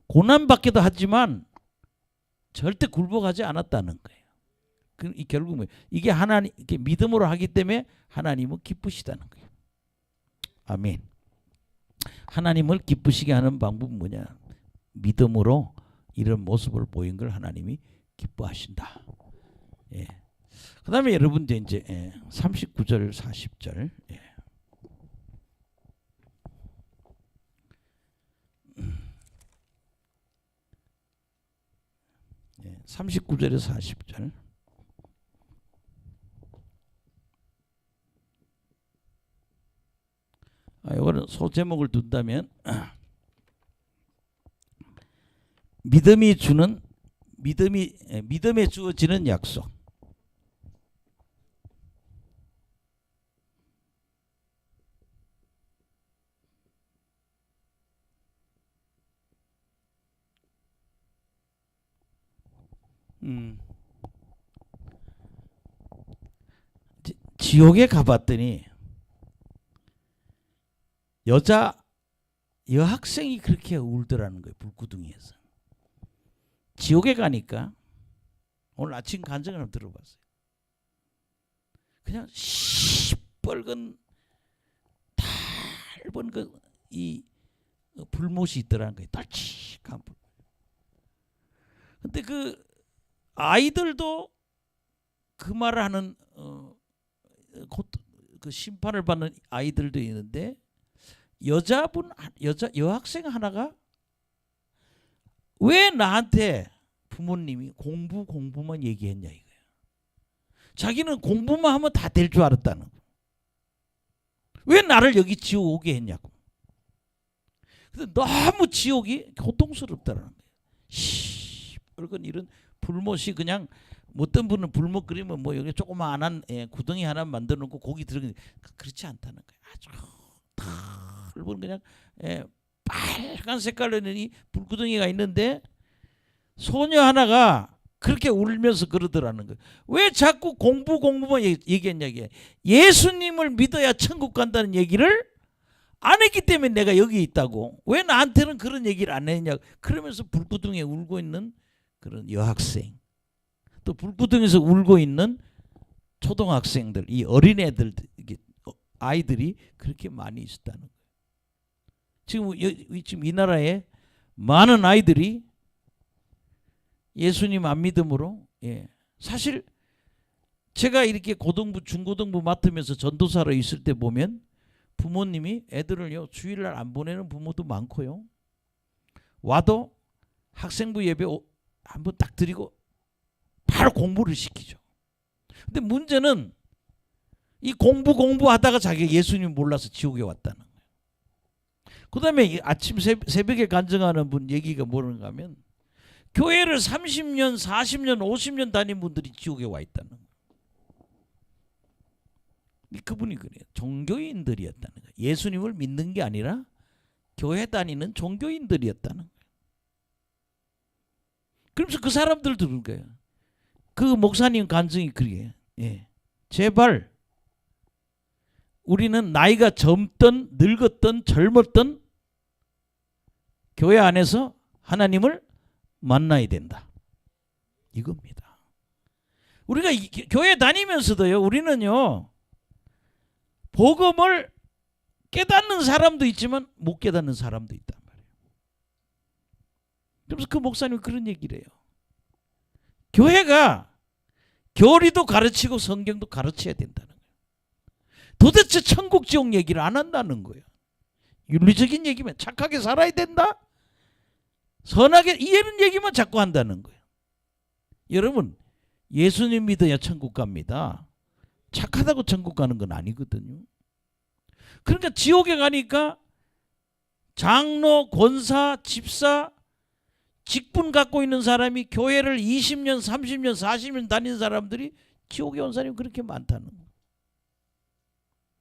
고난받기도 하지만 절대 굴복하지 않았다는 거예요. 결국 뭐예요? 이게 하나님 이렇게 믿음으로 하기 때문에 하나님은 기쁘시다는 거예요. 아멘. 하나님을 기쁘시게 하는 방법은 뭐냐? 믿음으로 이런 모습을 보인 걸 하나님이 기뻐하신다. 예. 그 다음에 여러분들 이제 39절 40절 39절에 40절 이거는 소제목을 둔다면 믿음에 주어지는 약속. 지옥에 가봤더니 여학생이 그렇게 울더라는 거예요. 불구덩이에서. 지옥에 가니까 오늘 아침 간증을 한번 들어봤어요. 그냥 시뻘건 얇은 이 불못이 있더라는 거예요. 떨치한 불. 근데 그 아이들도 그 말을 하는 그 심판을 받는 아이들도 있는데 여학생 하나가 왜 나한테 부모님이 공부만 얘기했냐 이거야. 자기는 공부만 하면 다 될 줄 알았다는 거. 왜 나를 여기 지옥 오게 했냐고. 근데 너무 지옥이 고통스럽다는 거예요. 시뻘건 이런 불못이 그냥 어떤 분은 불못 그리면 여기 조그마한 구덩이 하나 만들어 놓고 고기 들어가 그렇지 않다는 거예요. 아주 넓은 그냥 빨간 색깔로 있는 이 불구덩이가 있는데 소녀 하나가 그렇게 울면서 그러더라는 거예요. 왜 자꾸 공부만 얘기했냐. 예수님을 믿어야 천국 간다는 얘기를 안 했기 때문에 내가 여기 있다고. 왜 나한테는 그런 얘기를 안 했냐. 그러면서 불구덩이에 울고 있는 그런 여학생, 또 불구덩이에서 울고 있는 초등학생들, 이 어린애들, 아이들이 그렇게 많이 있었다는 거예요. 지금 이 나라에 많은 아이들이 예수님 안 믿음으로 사실 제가 이렇게 고등부 중고등부 맡으면서 전도사로 있을 때 보면 부모님이 애들을요 주일날 안 보내는 부모도 많고요. 와도 학생부 예배 한번 딱 드리고 바로 공부를 시키죠. 근데 문제는 이 공부하다가 자기가 예수님 몰라서 지옥에 왔다는 거예요. 그 다음에 아침 새벽에 간증하는 분 얘기가 뭐는가 하면 교회를 30년, 40년, 50년 다닌 분들이 지옥에 와 있다는 거예요. 그분이 그래요. 종교인들이었다는 거예요. 예수님을 믿는 게 아니라 교회 다니는 종교인들이었다는 거예요. 그러면서 그 사람들 들은 거예요. 그 목사님 간증이 그게 제발 우리는 나이가 젊든 늙었든 젊었든 교회 안에서 하나님을 만나야 된다. 이겁니다. 우리가 교회 다니면서도요, 우리는요, 복음을 깨닫는 사람도 있지만 못 깨닫는 사람도 있단 말이에요. 그래서 그 목사님이 그런 얘기를 해요. 교회가 교리도 가르치고 성경도 가르쳐야 된다는 거예요. 도대체 천국 지옥 얘기를 안 한다는 거예요. 윤리적인 얘기면 착하게 살아야 된다, 선하게 이런 얘기만 자꾸 한다는 거예요. 여러분, 예수님 믿어야 천국 갑니다. 착하다고 천국 가는 건 아니거든요. 그러니까 지옥에 가니까 장로, 권사, 집사, 직분 갖고 있는 사람이 교회를 20년, 30년, 40년 다니는 사람들이 지옥에 온 사람이 그렇게 많다는 거예요.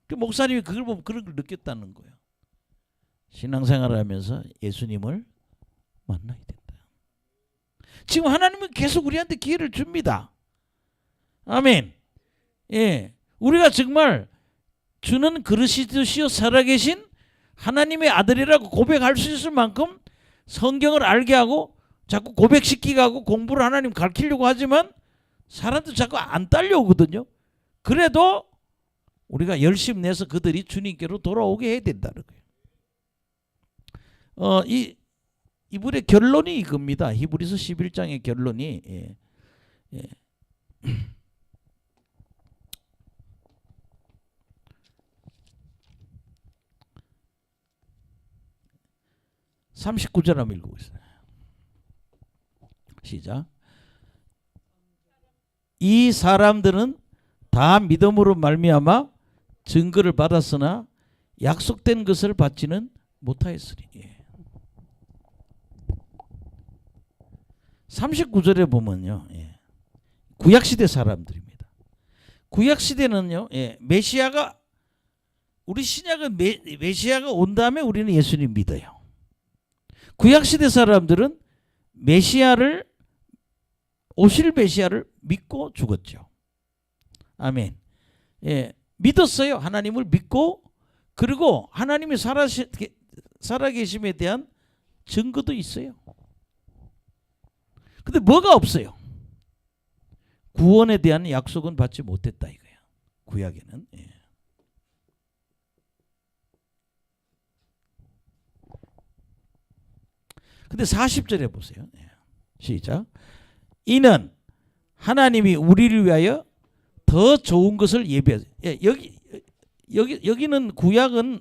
그 목사님이 그걸 보면 그런 걸 느꼈다는 거예요. 신앙생활을 하면서 예수님을 만나야 된다. 지금 하나님은 계속 우리한테 기회를 줍니다. 아멘. 예, 우리가 정말 주는 그리스도시요 살아계신 하나님의 아들이라고 고백할 수 있을 만큼 성경을 알게 하고 자꾸 고백시키게 하고 공부를 하나님 가르치려고 하지만 사람들 자꾸 안 딸려오거든요. 그래도 우리가 열심히 내서 그들이 주님께로 돌아오게 해야 된다는 거예요. 이분의 결론이 이겁니다. 히브리서 11장의 결론이 39절 한번 읽어보겠습니다. 시작. 이 사람들은 다 믿음으로 말미암아 증거를 받았으나 약속된 것을 받지는 못하였으니. 39절에 보면요, 구약시대 사람들입니다. 구약시대는요, 메시아가, 우리 신약은 메시아가 온 다음에 우리는 예수님 믿어요. 구약시대 사람들은 오실 메시아를 믿고 죽었죠. 아멘. 믿었어요. 하나님을 믿고, 그리고 하나님이 살아계심에 대한 증거도 있어요. 근데 뭐가 없어요? 구원에 대한 약속은 받지 못했다 이거야. 구약에는. 근데 40절에 보세요. 시작. 이는 하나님이 우리를 위하여 더 좋은 것을 예비하여. 여기는 구약은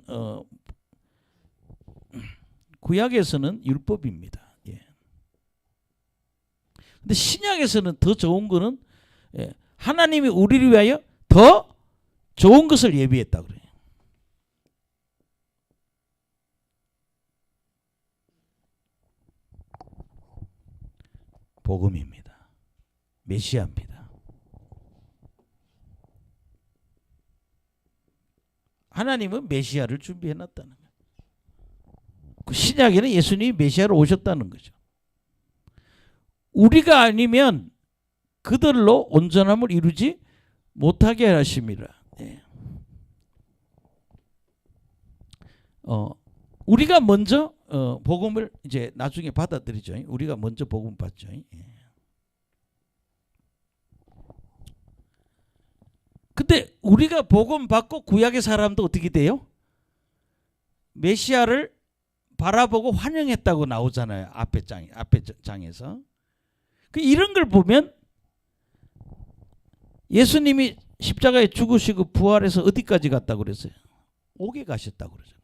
구약에서는 율법입니다. 근데 신약에서는 더 좋은 거는 하나님이 우리를 위하여 더 좋은 것을 예비했다 그래요. 복음입니다. 메시아입니다. 하나님은 메시아를 준비해놨다는 거예요. 그 신약에는 예수님이 메시아로 오셨다는 거죠. 우리가 아니면 그들로 온전함을 이루지 못하게 하심이라. 우리가 먼저 복음을 이제 나중에 받아들이죠. 우리가 먼저 복음 받죠. 근데 우리가 복음 받고 구약의 사람도 어떻게 돼요? 메시아를 바라보고 환영했다고 나오잖아요. 앞에 장에서. 이런 걸 보면 예수님이 십자가에 죽으시고 부활해서 어디까지 갔다고 그랬어요? 옥에 가셨다고 그러잖아요.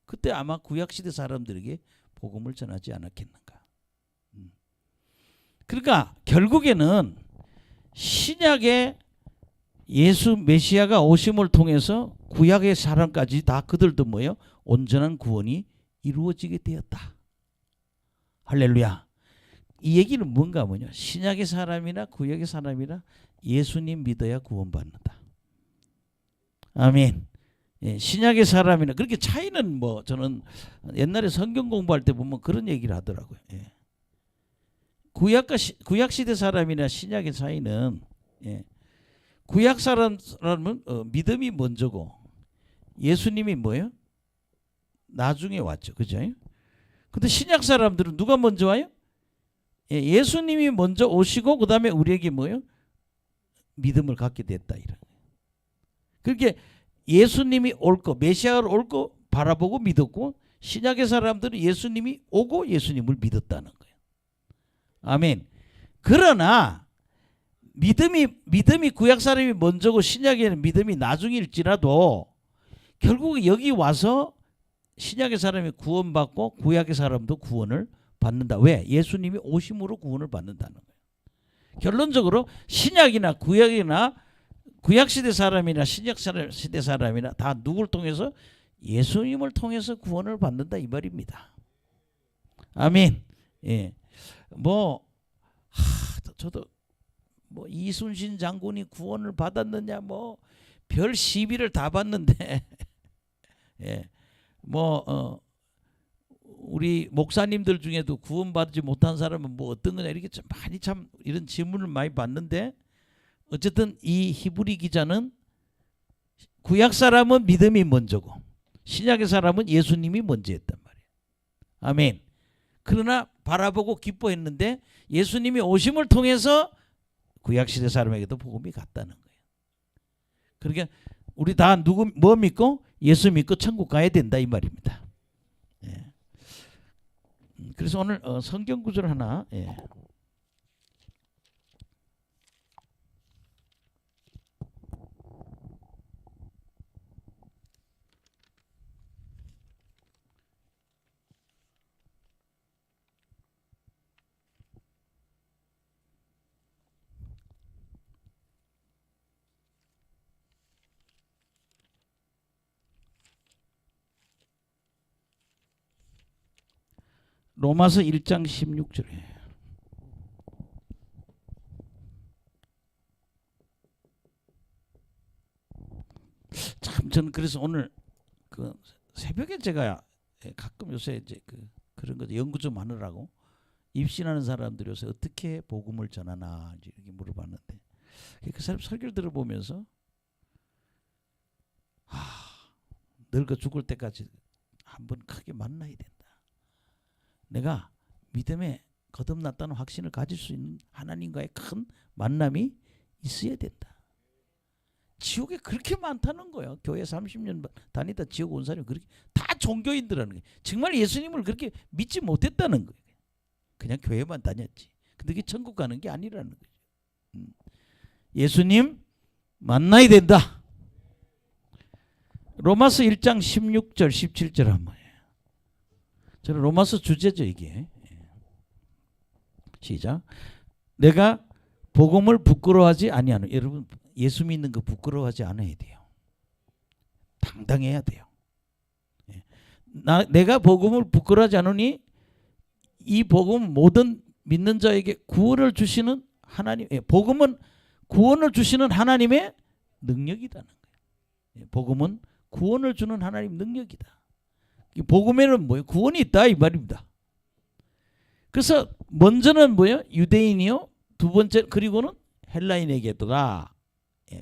그때 아마 구약시대 사람들에게 복음을 전하지 않았겠는가. 그러니까 결국에는 신약의 예수 메시아가 오심을 통해서 구약의 사람까지 다 그들도 뭐예요? 온전한 구원이 이루어지게 되었다. 할렐루야. 이 얘기는 뭔가 뭐냐? 신약의 사람이나 구약의 사람이나 예수님 믿어야 구원받는다. 아멘. 예, 신약의 사람이나 그렇게 차이는 뭐 저는 옛날에 성경 공부할 때 보면 그런 얘기를 하더라고요. 예. 구약 시대 사람이나 신약의 차이는 예. 구약 사람은 믿음이 먼저고 예수님이 뭐예요? 나중에 왔죠. 그죠? 근데 신약 사람들은 누가 먼저 와요? 예, 예수님이 먼저 오시고 그다음에 우리에게 뭐예요? 믿음을 갖게 됐다 이런. 그렇게 예수님이 올 거, 메시아를 올 거 바라보고 믿었고 신약의 사람들은 예수님이 오고 예수님을 믿었다는 거예요. 아멘. 그러나 믿음이 구약 사람이 먼저고 신약에는 믿음이 나중일지라도 결국 여기 와서 신약의 사람이 구원받고 구약의 사람도 구원을 받는다. 왜? 예수님이 오심으로 구원을 받는다는 거예요. 결론적으로 신약이나 구약이나 구약시대 사람이나 신약시대 사람이나 다 누굴 통해서? 예수님을 통해서 구원을 받는다 이 말입니다. 아멘. 예. 저도 이순신 장군이 구원을 받았느냐 별 시비를 다 받는데 예. 우리 목사님들 중에도 구원받지 못한 사람은 어떤 거냐 이렇게 참 이런 질문을 많이 받는데 어쨌든 이 히브리 기자는 구약 사람은 믿음이 먼저고 신약의 사람은 예수님이 먼저 했단 말이에요. 아멘. 그러나 바라보고 기뻐했는데 예수님이 오심을 통해서 구약시대 사람에게도 복음이 갔다는 거예요. 그러니까 우리 다 뭐 믿고? 예수 믿고 천국 가야 된다 이 말입니다. 예. 그래서 오늘 성경 구절 하나 예. 로마서 1장 16절에 참 저는 그래서 오늘 그 새벽에 제가 가끔 요새 이제 그런 거 연구 좀 하느라고 입신하는 사람들이 요새 어떻게 복음을 전하나 이렇게 물어봤는데 그 사람 설교를 들어보면서 늙어 죽을 때까지 한번 크게 만나야 된다. 내가 믿음에 거듭났다는 확신을 가질 수 있는 하나님과의 큰 만남이 있어야 된다. 지옥에 그렇게 많다는 거예요. 교회 30년 다니다 지옥 온 사람이 그렇게 다 종교인들하는 거예요. 정말 예수님을 그렇게 믿지 못했다는 거예요. 그냥 교회만 다녔지. 근데 그게 천국 가는 게 아니라는 거죠. 예수님 만나야 된다. 로마서 1장 16절 17절 한번 저는 로마서 주제죠 이게. 시작. 내가 복음을 부끄러워하지 아니하노. 여러분 예수 믿는 거 부끄러워하지 않아야 돼요. 당당해야 돼요. 내가 복음을 부끄러워하지 않으니 이 복음 모든 믿는 자에게 구원을 주시는 하나님. 복음은 구원을 주시는 하나님의 능력이라는 거예요. 복음은 구원을 주는 하나님 능력이다. 복음에는 뭐예요? 구원이 있다 이 말입니다. 그래서 먼저는 뭐예요? 유대인이요. 두 번째 그리고는 헬라인에게도다.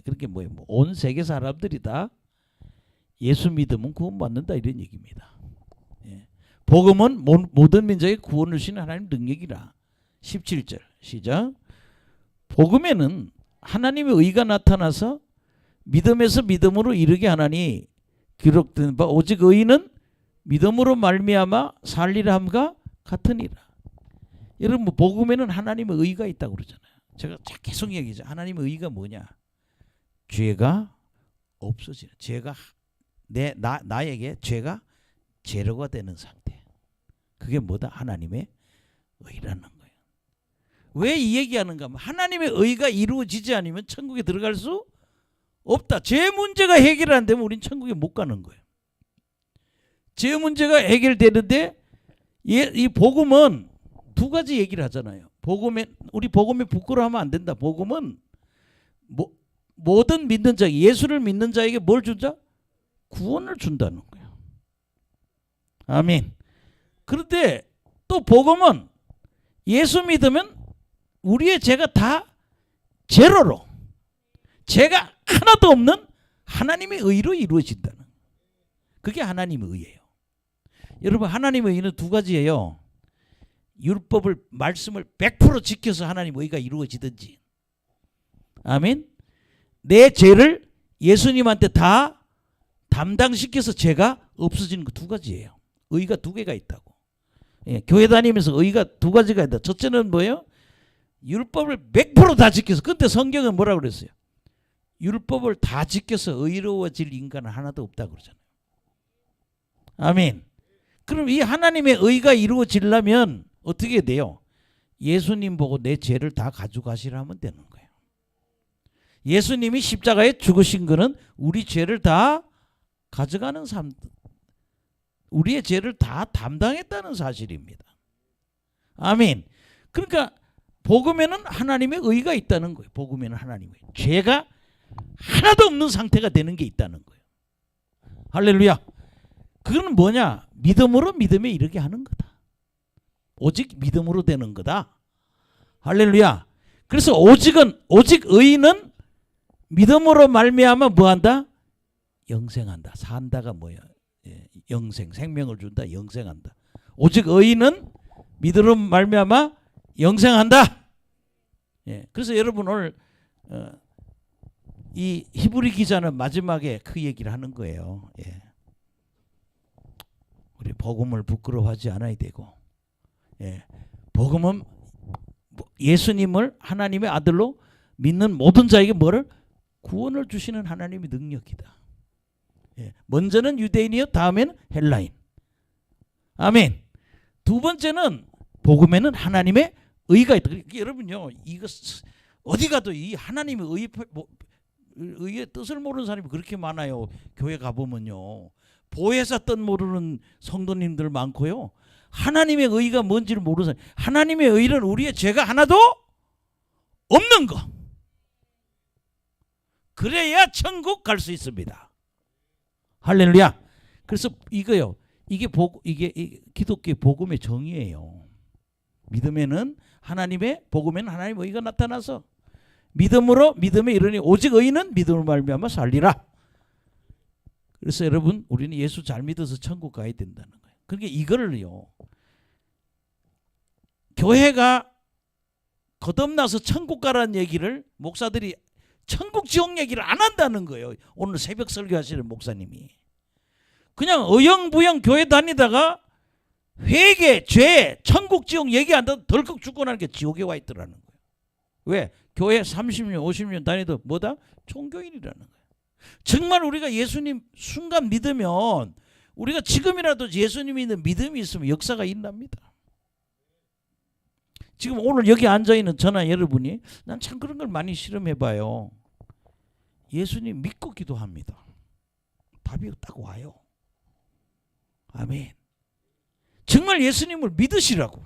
그렇게 뭐예요? 온 세계 사람들이 다 예수 믿으면 구원받는다 이런 얘기입니다. 복음은 모든 민족의 구원을 주시는 하나님 능력이라. 17절 시작. 복음에는 하나님의 의가 나타나서 믿음에서 믿음으로 이르게 하나니 기록된 바 오직 의인은 믿음으로 말미암아 살리라 함과 같으니라. 여러분 복음에는 하나님의 의가 있다고 그러잖아요. 제가 계속 얘기하죠. 하나님의 의가 뭐냐? 죄가 없어지는. 죄가 나에게 죄가 제로가 되는 상태. 그게 뭐다? 하나님의 의라는 거예요. 왜 이 얘기하는가 하면 하나님의 의가 이루어지지 않으면 천국에 들어갈 수 없다. 죄 문제가 해결 안 되면 우린 천국에 못 가는 거예요. 죄 문제가 해결되는데 이 복음은 두 가지 얘기를 하잖아요. 우리 복음에 부끄러워하면 안 된다. 복음은 모든 믿는 자, 예수를 믿는 자에게 뭘 준다? 구원을 준다는 거예요. 아멘. 그런데 또 복음은 예수 믿으면 우리의 죄가 다 제로로, 죄가 하나도 없는 하나님의 의로 이루어진다는, 그게 하나님의 의예요. 여러분, 하나님의 의는 두 가지예요. 율법을, 말씀을 100% 지켜서 하나님의 의가 이루어지든지, 아멘, 내 죄를 예수님한테 다 담당시켜서 죄가 없어지는 거 두 가지예요. 의가 두 개가 있다고. 예, 교회 다니면서 의가 두 가지가 있다. 첫째는 뭐예요? 율법을 100% 다 지켜서. 근데 성경은 뭐라고 그랬어요? 율법을 다 지켜서 의로워질 인간은 하나도 없다고 그러잖아요. 아멘. 그럼 이 하나님의 의가 이루어지려면 어떻게 돼요? 예수님 보고 내 죄를 다 가져가시라면 되는 거예요. 예수님이 십자가에 죽으신 거는 우리 죄를 다 가져가는 삶, 우리의 죄를 다 담당했다는 사실입니다. 아멘. 그러니까 복음에는 하나님의 의가 있다는 거예요. 복음에는 하나님의 죄가 하나도 없는 상태가 되는 게 있다는 거예요. 할렐루야. 그건 뭐냐? 믿음으로 믿음에 이르게 하는 거다. 오직 믿음으로 되는 거다. 할렐루야. 그래서 오직 의인은 믿음으로 말미암아 뭐한다? 영생한다. 산다가 뭐야? 영생, 생명을 준다. 영생한다. 오직 의인은 믿음으로 말미암아 영생한다. 예, 그래서 여러분 오늘 이 히브리 기자는 마지막에 그 얘기를 하는 거예요. 예. 우리 복음을 부끄러워하지 않아야 되고, 예, 복음은 예수님을 하나님의 아들로 믿는 모든 자에게 뭐를? 구원을 주시는 하나님의 능력이다. 예, 먼저는 유대인이요, 다음에는 헬라인. 아멘. 두 번째는 복음에는 하나님의 의가 있다. 여러분요, 이거 어디 가도 이 하나님의 의의 뜻을 모르는 사람이 그렇게 많아요. 교회 가보면요, 보혜사 뜻 모르는 성도님들 많고요, 하나님의 의가 뭔지를 모르는 사람. 하나님의 의는 우리의 죄가 하나도 없는 거. 그래야 천국 갈 수 있습니다. 할렐루야. 그래서 이거요, 이게 기독교의 복음의 정의예요. 믿음에는 하나님의, 복음에는 하나님의 의가 나타나서 믿음으로 믿음에 이르니 오직 의인은 믿음으로 말미암아 살리라. 그래서 여러분, 우리는 예수 잘 믿어서 천국 가야 된다는 거예요. 그러니까 이거를요, 교회가 거듭나서 천국 가라는 얘기를 목사들이 천국 지옥 얘기를 안 한다는 거예요. 오늘 새벽 설교하시는 목사님이 그냥 어영부영 교회 다니다가 회개, 죄, 천국 지옥 얘기한다 덜컥 죽고 나는 게 지옥에 와 있더라는 거예요. 왜? 교회 30년 50년 다니도 뭐다? 종교인이라는 거예요. 정말 우리가 예수님 순간 믿으면, 우리가 지금이라도 예수님이 있는 믿음이 있으면 역사가 일어납니다. 지금 오늘 여기 앉아있는 저나 여러분이, 난 참 그런 걸 많이 실험해봐요. 예수님 믿고 기도합니다. 답이 딱 와요. 아멘. 정말 예수님을 믿으시라고.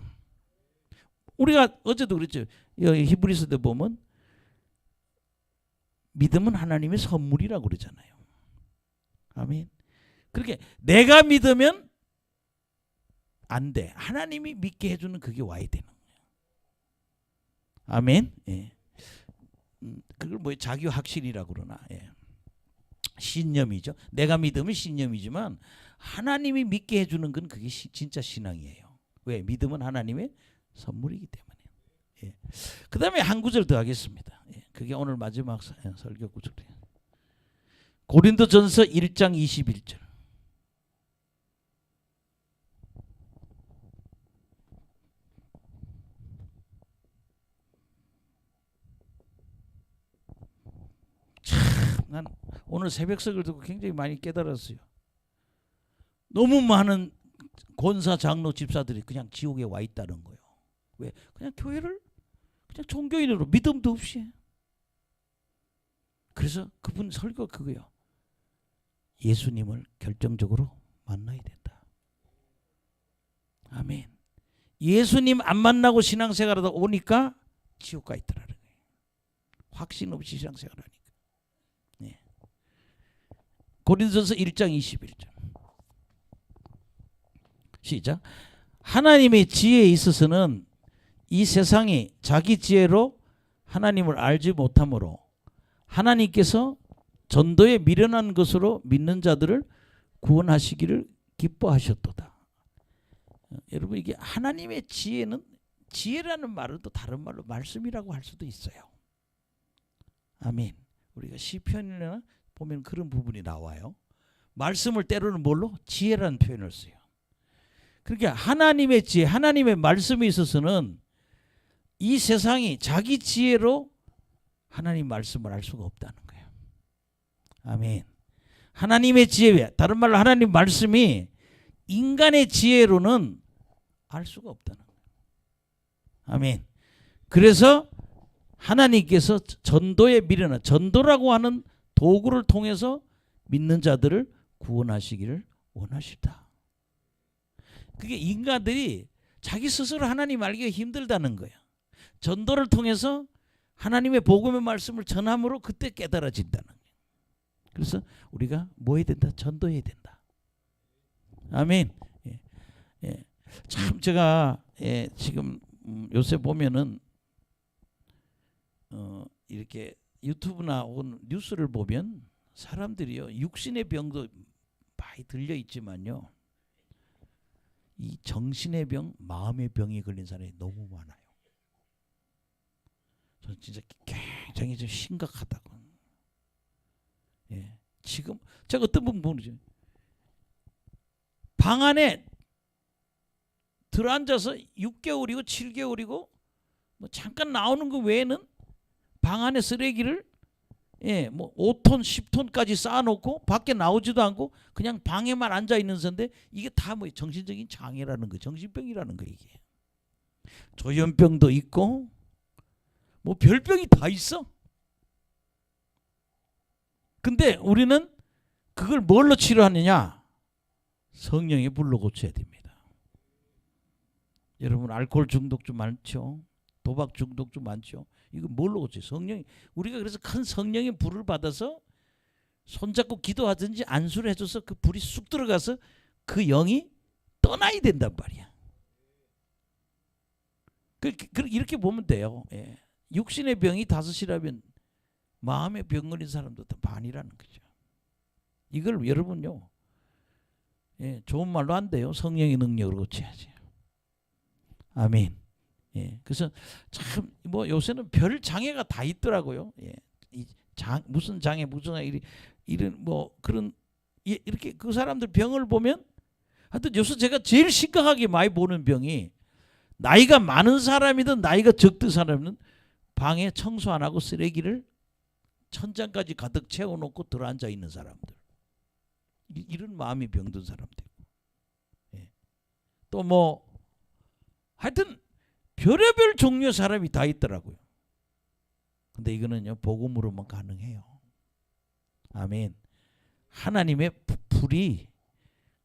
우리가 어제도 그랬죠. 히브리서도 보면 믿음은 하나님의 선물이라고 그러잖아요. 아멘. 그렇게 내가 믿으면 안 돼. 하나님이 믿게 해주는 그게 와야 되는 거예요. 아멘. 예. 그걸 뭐 자기 확신이라고 그러나, 예, 신념이죠. 내가 믿으면 신념이지만 하나님이 믿게 해주는 건 그게 진짜 신앙이에요. 왜? 믿음은 하나님의 선물이기 때문에. 예. 그 다음에 한 구절 더 하겠습니다. 예. 그게 오늘 마지막 설교 구절이에요. 고린도전서 1장 21절. 난 오늘 새벽석을 듣고 굉장히 많이 깨달았어요. 너무 많은 권사, 장로, 집사들이 그냥 지옥에 와 있다는 거예요. 왜? 그냥 교회를 그냥 종교인으로 믿음도 없이 해. 그래서 그분 설교 그거예요. 예수님을 결정적으로 만나야 된다. 아멘. 예수님 안 만나고 신앙생활하다 오니까 지옥 가 있더라는 거예요. 확신 없이 신앙생활하니까. 고린도전서 1장 21절. 시작. 하나님의 지혜에 있어서는 이 세상이 자기 지혜로 하나님을 알지 못하므로 하나님께서 전도에 미련한 것으로 믿는 자들을 구원하시기를 기뻐하셨도다. 여러분, 이게 하나님의 지혜는, 지혜라는 말은 또 다른 말로 말씀이라고 할 수도 있어요. 아멘. 우리가 시편이나 보면 그런 부분이 나와요. 말씀을 때로는 뭘로? 지혜라는 표현을 써요. 그러니까 하나님의 지혜, 하나님의 말씀에 있어서는 이 세상이 자기 지혜로 하나님 말씀을 알 수가 없다는 거예요. 아멘. 하나님의 지혜, 다른 말로 하나님 말씀이 인간의 지혜로는 알 수가 없다는 거예요. 아멘. 그래서 하나님께서 전도에 미련한, 전도라고 하는 도구를 통해서 믿는 자들을 구원하시기를 원하시다. 그게 인간들이 자기 스스로 하나님 알기가 힘들다는 거야. 전도를 통해서 하나님의 복음의 말씀을 전함으로 그때 깨달아진다는 거예요. 그래서 우리가 뭐 해야 된다? 전도해야 된다. 아멘. 예. 예. 참 제가 지금 요새 보면은 이렇게 유튜브나 혹은 뉴스를 보면 사람들이요, 육신의 병도 많이 들려 있지만요, 이 정신의 병, 마음의 병이 걸린 사람이 너무 많아요. 저는 진짜 굉장히 좀 심각하다고. 예. 지금 제가 어떤 분 모르죠. 방 안에 들어앉아서 6개월이고 7개월이고 뭐 잠깐 나오는 거 외에는 방 안에 쓰레기를 뭐 5톤 10톤까지 쌓아놓고 밖에 나오지도 않고 그냥 방에만 앉아 있는 선데, 이게 다 뭐 정신적인 장애라는 거, 정신병이라는 거. 이게 조현병도 있고 뭐 별병이 다 있어. 근데 우리는 그걸 뭘로 치료하느냐? 성령의 불로 고쳐야 됩니다. 여러분, 알코올 중독 좀 많죠? 도박 중독 좀 많죠? 이거 뭘로 고쳐요? 성령이. 우리가 그래서 큰 성령의 불을 받아서 손잡고 기도하든지 안수를 해줘서 그 불이 쑥 들어가서 그 영이 떠나야 된단 말이야. 이렇게 보면 돼요. 예. 육신의 병이 5이라면 마음의 병 걸린 사람도 다 반이라는 거죠. 이걸 여러분요, 좋은 말로 안 돼요. 성령의 능력으로 고쳐야지. 아멘. 예, 그래서 참 뭐 요새는 별 장애가 다 있더라고요. 예, 무슨 장애, 무슨 장애, 이런 뭐 그런 이렇게 그 사람들 병을 보면, 하여튼 요새 제가 제일 심각하게 많이 보는 병이, 나이가 많은 사람이든 나이가 적든 사람은 방에 청소 안 하고 쓰레기를 천장까지 가득 채워놓고 들어앉아 있는 사람들, 이런 마음이 병든 사람들. 예. 또 뭐 하여튼 별의별 종류의 사람이 다 있더라고요. 근데 이거는요, 복음으로만 가능해요. 아멘. 하나님의 불이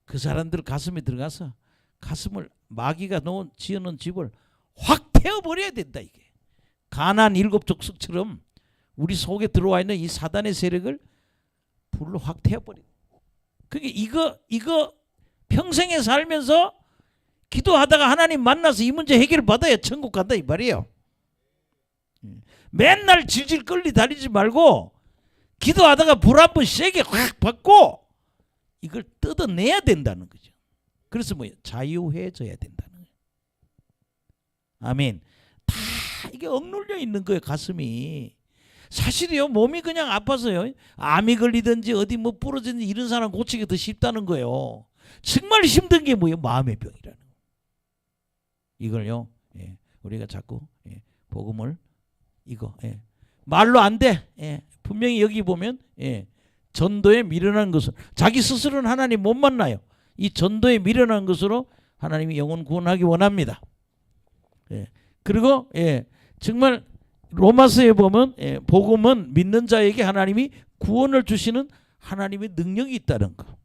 그 사람들 가슴에 들어가서 가슴을, 마귀가 지어놓은 집을 확 태워버려야 된다. 이게 가나안 7족속처럼 우리 속에 들어와 있는 이 사단의 세력을 불로 확 태워버려. 그게 이거 평생에 살면서 기도하다가 하나님 만나서 이 문제 해결 받아야 천국 간다 이 말이에요. 맨날 질질 끌리 다니지 말고 기도하다가 불 한번 세게 확 받고 이걸 뜯어내야 된다는 거죠. 그래서 뭐예요? 자유해져야 된다는 거예요. 아멘. 다 이게 억눌려 있는 거예요, 가슴이. 사실이요, 몸이 그냥 아파서요, 암이 걸리든지 어디 뭐 부러지든지 이런 사람 고치기 더 쉽다는 거예요. 정말 힘든 게 뭐예요? 마음의 병이라는 거예요. 이걸요, 우리가 자꾸 복음을 말로 안 돼. 분명히 여기 보면 전도에 미련한 것을, 자기 스스로는 하나님 못 만나요. 이 전도에 미련한 것으로 하나님이 영혼 구원하기 원합니다. 그리고 정말 로마서에 보면 복음은 믿는 자에게 하나님이 구원을 주시는 하나님의 능력이 있다는 거.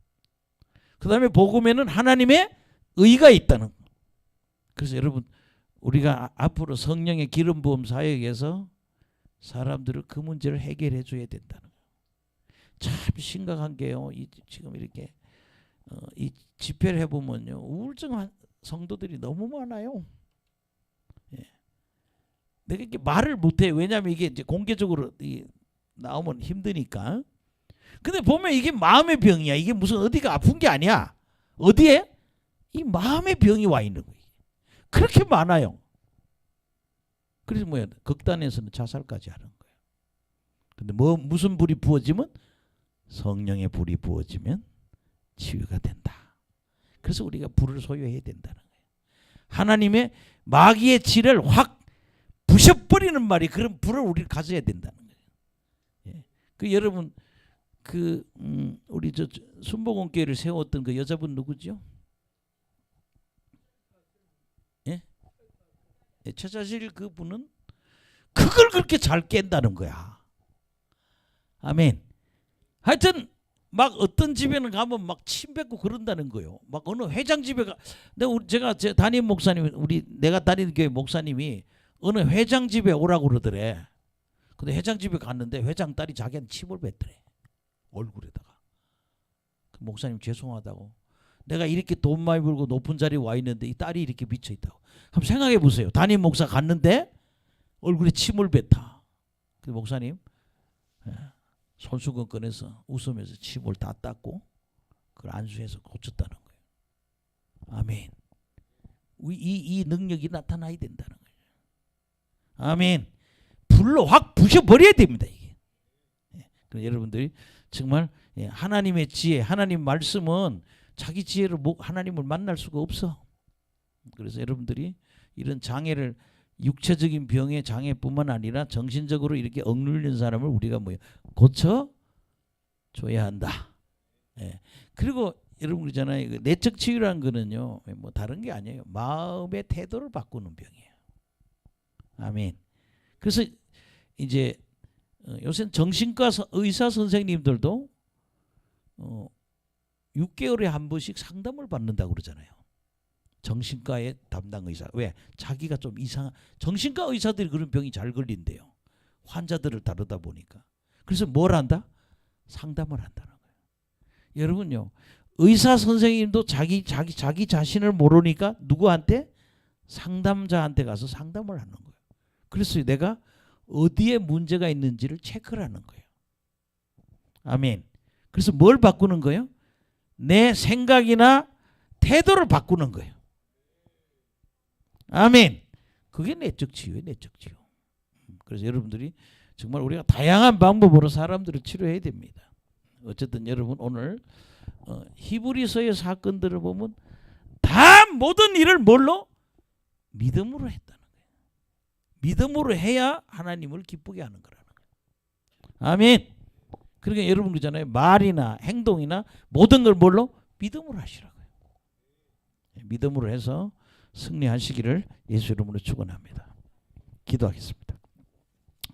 그 다음에 복음에는 하나님의 의가 있다는 거. 그래서 여러분, 우리가 앞으로 성령의 기름 부음 사역에서 사람들을 그 문제를 해결해 줘야 된다는 거예요. 참 심각한 게요. 지금 이렇게 이 집회를 해보면요, 우울증한 성도들이 너무 많아요. 예. 내가 이렇게 말을 못해. 왜냐하면 이게 이제 공개적으로 나오면 힘드니까. 근데 보면 이게 마음의 병이야. 이게 무슨 어디가 아픈 게 아니야. 어디에? 이 마음의 병이 와 있는 거예요. 그렇게 많아요. 그래서 뭐야? 극단에서는 자살까지 하는 거예요. 근데 무슨 불이 부어지면 성령의 불이 부어지면 치유가 된다. 그래서 우리가 불을 소유해야 된다는 거예요. 하나님의 마귀의 질을 확 부셔버리는 말이 그런 불을 우리가 가져야 된다는 거예요. 예. 그 여러분 우리 저 순복음교회를 세웠던 그 여자분 누구죠? 예? 예, 최자실 그분은 그걸 그렇게 잘 깬다는 거야. 아멘. 하여튼 막 어떤 집에는 가면 막 침 뱉고 그런다는 거요. 막 어느 회장 집에 제가 제 담임 목사님, 내가 다니는 교회 목사님이 어느 회장 집에 오라고 그러더래. 근데 회장 집에 갔는데 회장 딸이 자기한테 침을 뱉더래. 얼굴에다가. 그 목사님 죄송하다고. 내가 이렇게 돈 많이 벌고 높은 자리에 와 있는데 이 딸이 이렇게 미쳐 있다고. 한번 생각해 보세요. 담임 목사 갔는데 얼굴에 침을 뱉어. 그 목사님 손수건 꺼내서 웃으면서 침을 다 닦고 그걸 안수해서 고쳤다는 거예요. 아멘. 이 능력이 나타나야 된다는 거예요. 아멘. 불로 확 부셔버려야 됩니다. 이게. 그래서 여러분들이 정말 하나님의 지혜, 하나님 말씀은 자기 지혜로 하나님을 만날 수가 없어. 그래서 여러분들이 이런 장애를, 육체적인 병의 장애뿐만 아니라 정신적으로 이렇게 억눌린 사람을 우리가 고쳐 줘야 한다. 예. 그리고 여러분 그러잖아요. 내적 치유라는 거는요, 뭐 다른 게 아니에요. 마음의 태도를 바꾸는 병이에요. 아멘. 그래서 이제 요새 정신과 의사 선생님들도 6개월에 한 번씩 상담을 받는다고 그러잖아요. 정신과의 담당 의사. 왜? 자기가 좀 정신과 의사들이 그런 병이 잘 걸린대요. 환자들을 다루다 보니까. 그래서 뭘 한다? 상담을 한다는 거예요. 여러분요, 의사 선생님도 자기 자신을 모르니까 누구한테? 상담자한테 가서 상담을 하는 거예요. 그래서 내가 어디에 문제가 있는지를 체크를 하는 거예요. 아멘. 그래서 뭘 바꾸는 거예요? 내 생각이나 태도를 바꾸는 거예요. 아멘. 그게 내적 치유예요. 내적 치유. 그래서 여러분들이 정말 우리가 다양한 방법으로 사람들을 치료해야 됩니다. 어쨌든 여러분 오늘 히브리서의 사건들을 보면 다 모든 일을 뭘로? 믿음으로 했다는 거예요. 믿음으로 해야 하나님을 기쁘게 하는 거라는 거예요. 아멘. 그러니까 여러분 그러잖아요. 말이나 행동이나 모든 걸 뭘로? 믿음으로 하시라고요. 믿음으로 해서 승리하시기를 예수 이름으로 축원합니다. 기도하겠습니다.